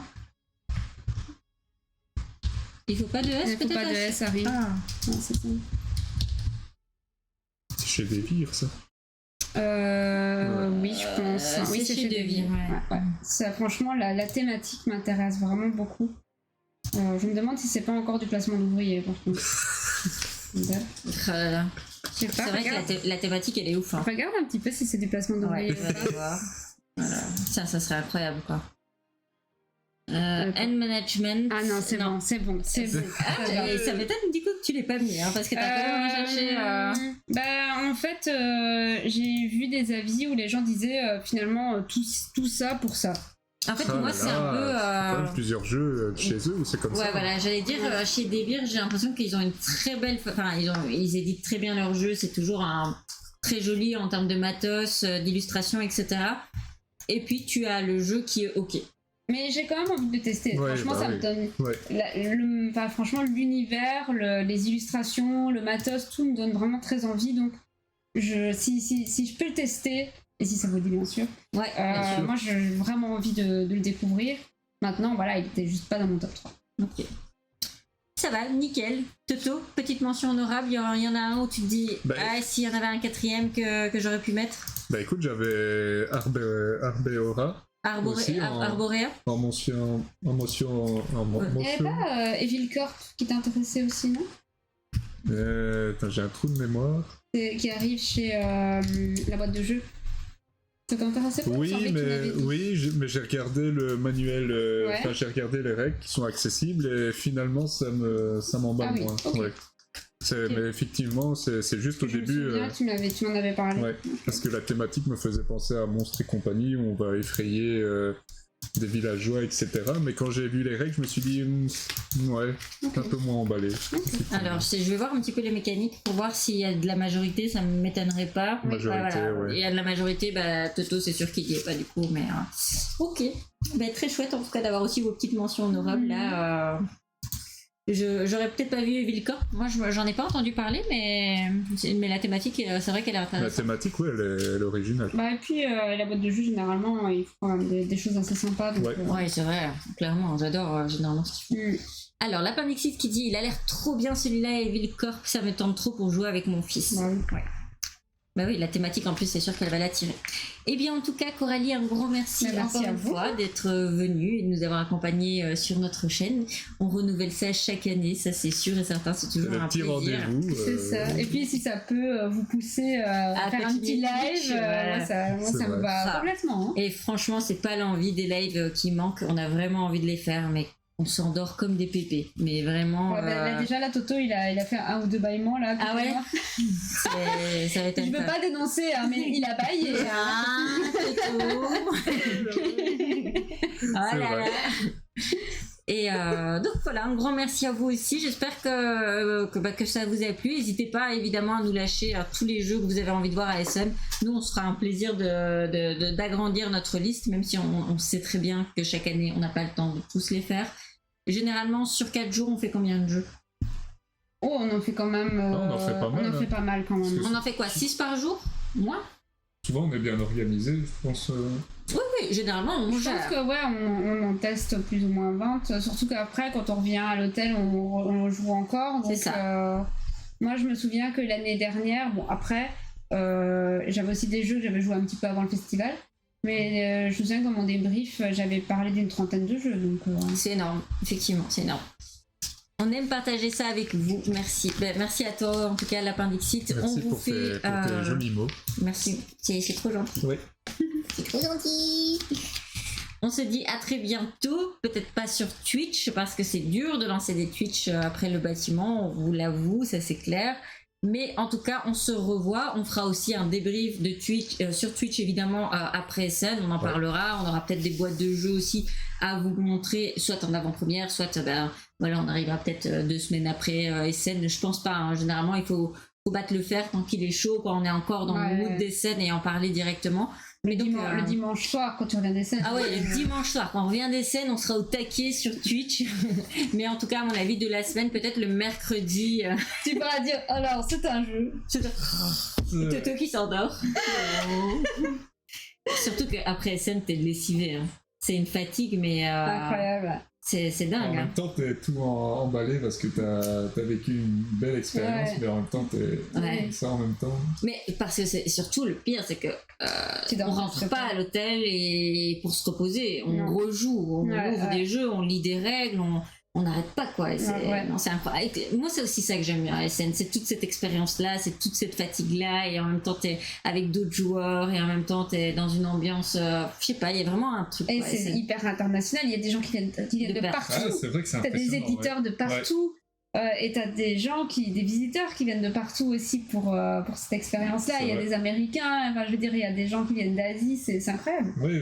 Il faut pas de S, peut-être. Il faut pas de S, ça arrive. Ah. Non, c'est ça. C'est chez Devir, ça. Oui, je pense. Oui, c'est chez Devir. Ouais. Ça, franchement, la thématique m'intéresse vraiment beaucoup. Je me demande si c'est pas encore du placement d'ouvriers, par contre. Oh là là. Je sais pas. C'est vrai que la thématique, elle est ouf. Hein. Regarde un petit peu si c'est du placement d'ouvriers. Voilà. Ça serait incroyable, quoi. End management. Ah non, c'est bon. Et ça m'étonne du coup que tu l'aies pas mis, hein, parce que t'as quand même cherché. Bah, en fait, j'ai vu des avis où les gens disaient finalement tout ça pour ça. En fait, moi, c'est un peu. Quand même plusieurs jeux chez eux ou c'est comme ça? Ouais, voilà, j'allais dire, chez Devir, j'ai l'impression qu'ils ont une très belle. Enfin, ils éditent très bien leurs jeux, c'est toujours très joli en termes de matos, d'illustration, etc. Et puis, tu as le jeu qui est ok. Mais j'ai quand même envie de tester. Franchement, ça me donne. Franchement, l'univers, les illustrations, le matos, tout me donne vraiment très envie. Donc, si je peux le tester, et si ça vous dit bien sûr, bien sûr. Moi j'ai vraiment envie de le découvrir. Maintenant, voilà, il était juste pas dans mon top 3. Ok. Ça va, nickel. Toto, petite mention honorable. Il y en a un où tu te dis, s'il y en avait un quatrième que j'aurais pu mettre. Bah écoute, j'avais Arbeora. Arborea. En mention. Il n'y avait pas Evil Corp qui t'intéressait aussi, non? J'ai un trou de mémoire. Qui arrive chez la boîte de jeu. Ça t'intéressait pas? Oui, mais j'ai regardé le manuel, j'ai regardé les règles qui sont accessibles et finalement ça m'emballe moins. Okay. Ouais. Mais effectivement, c'est juste au début. Tu m'en avais parlé. Ouais, parce que la thématique me faisait penser à Monstres et compagnie, où on va effrayer des villageois, etc. Mais quand j'ai vu les règles, je me suis dit, un peu moins emballé. Alors, je vais voir un petit peu les mécaniques pour voir s'il y a de la majorité, ça ne m'étonnerait pas. Il y a de la majorité, Toto, c'est sûr qu'il n'y est pas du coup, mais ok. Très chouette en tout cas d'avoir aussi vos petites mentions honorables là. J'aurais peut-être pas vu Evil Corp. Moi, j'en ai pas entendu parler, mais la thématique, c'est vrai qu'elle est intéressante. La thématique, elle est originale. Et puis, la boîte de jeu, généralement, ils font quand même des choses assez sympas. Donc, c'est vrai. Clairement, j'adore généralement ce qu'ils font. Alors, Lapin Dixit qui dit, il a l'air trop bien celui-là, Evil Corp, ça me tente trop pour jouer avec mon fils. Bah oui, la thématique en plus, c'est sûr qu'elle va l'attirer. Eh bien, en tout cas, Coralie, un grand merci encore une fois d'être venue et de nous avoir accompagnés sur notre chaîne. On renouvelle ça chaque année, ça c'est sûr et certain, c'est toujours un petit plaisir. Rendez-vous. C'est ça. Et puis, si ça peut vous pousser à faire un petit live, ça me va complètement. Hein. Et franchement, c'est pas l'envie des lives qui manquent. On a vraiment envie de les faire, mais on s'endort comme des pépés, mais vraiment. Déjà là, Toto, il a fait 1 ou 2 bâillements là. Ah ouais. Ça va être. Je veux pas dénoncer, hein, mais il a bâillé. Toto. Voilà. vrai. Et donc voilà, un grand merci à vous aussi. J'espère que ça vous a plu. N'hésitez pas évidemment à nous lâcher tous les jeux que vous avez envie de voir à SM. Nous, on se fera un plaisir d'agrandir notre liste, même si on sait très bien que chaque année, on n'a pas le temps de tous les faire. Généralement, sur 4 jours, on fait combien de jeux? Oh, on en fait quand même. on en fait pas mal, On en fait pas mal quand même. On en fait quoi, 6 par jour? Moins? Souvent, on est bien organisé, je pense. Oui, généralement, on Je pense que ouais, on en teste plus ou moins 20. Surtout qu'après, quand on revient à l'hôtel, on joue encore. Donc, C'est ça. Moi, je me souviens que l'année dernière, bon, après, j'avais aussi des jeux que j'avais joué un petit peu avant le festival. Mais je me souviens que dans mon débrief, j'avais parlé d'une 30aine de jeux. Donc, c'est énorme, effectivement, c'est énorme. On aime partager ça avec vous. Merci. Merci à toi, en tout cas, Lapin Dixit. Merci on vous pour fait. tes jolis mots. Merci. C'est trop gentil. Oui. C'est trop gentil. On se dit à très bientôt. Peut-être pas sur Twitch, parce que c'est dur de lancer des Twitch après le bâtiment. On vous l'avoue, ça c'est clair. Mais en tout cas, on se revoit. On fera aussi un débrief de Twitch, sur Twitch évidemment après SN. On en parlera. On aura peut-être des boîtes de jeux aussi à vous montrer, soit en avant-première, soit voilà, on arrivera peut-être 2 semaines après SN. Je pense pas. Hein. Généralement, il faut battre le fer tant qu'il est chaud, quand on est encore dans le mood des scènes et en parler directement. Le dimanche soir, quand tu reviens des scènes. Ah ouais, le dimanche soir, quand on revient des scènes, on sera au taquet sur Twitch. Mais en tout cas, à mon avis, de la semaine, peut-être le mercredi. Tu pourras dire, alors, c'est un jeu. C'est Toto qui s'endort. Surtout qu'après SN, t'es lessivé. Hein. C'est une fatigue, mais. Incroyable. C'est dingue. En même temps, t'es tout emballé parce que t'as vécu une belle expérience, mais en même temps, t'es ça en même temps. Mais parce que c'est surtout le pire, c'est que on rentre pas à l'hôtel et pour se reposer, on rejoue, on ouvre des jeux, on lit des règles, on n'arrête pas quoi. Non, c'est incroyable. Moi, c'est aussi ça que j'aime bien à SN, c'est toute cette expérience-là, c'est toute cette fatigue-là, et en même temps t'es avec d'autres joueurs, et en même temps t'es dans une ambiance, je sais pas, il y a vraiment un truc. Et c'est hyper international, il y a des gens qui viennent de partout. Ah, c'est vrai que c'est t'as des éditeurs de partout. Et t'as des visiteurs qui viennent de partout aussi pour cette expérience-là. Il y a des Américains, enfin je veux dire, il y a des gens qui viennent d'Asie, c'est incroyable. Oui,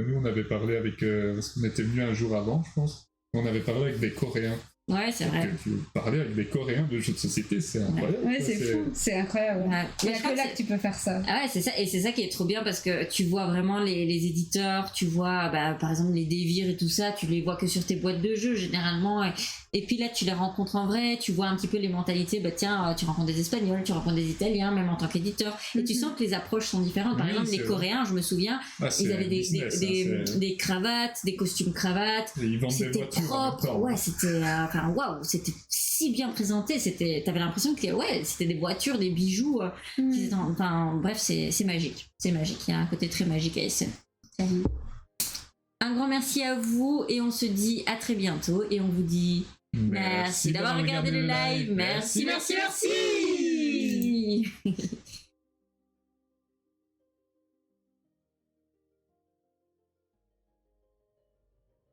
nous on avait parlé avec, parce qu'on était venus un jour avant, je pense. On avait parlé avec des Coréens. Ouais, c'est vrai. Tu parlais avec des Coréens de jeux de société, c'est incroyable. Ouais, c'est fou, c'est incroyable. Ouais. Il n'y a que là que tu peux faire ça. Ah ouais, c'est ça, et c'est ça qui est trop bien parce que tu vois vraiment les éditeurs, tu vois par exemple les Devir et tout ça, tu les vois que sur tes boîtes de jeux généralement, et puis là tu les rencontres en vrai, tu vois un petit peu les mentalités, tiens, tu rencontres des Espagnols, tu rencontres des Italiens, même en tant qu'éditeur, et tu sens que les approches sont différentes. Par exemple, les Coréens, je me souviens, ils avaient des cravates, des costumes cravates, c'était propre, ouais, c'était waouh, c'était si bien présenté, t'avais l'impression que c'était des voitures, des bijoux, bref, c'est magique, il y a un côté très magique à SN. Un grand merci à vous et on se dit à très bientôt et on vous dit merci d'avoir regardé le live, merci.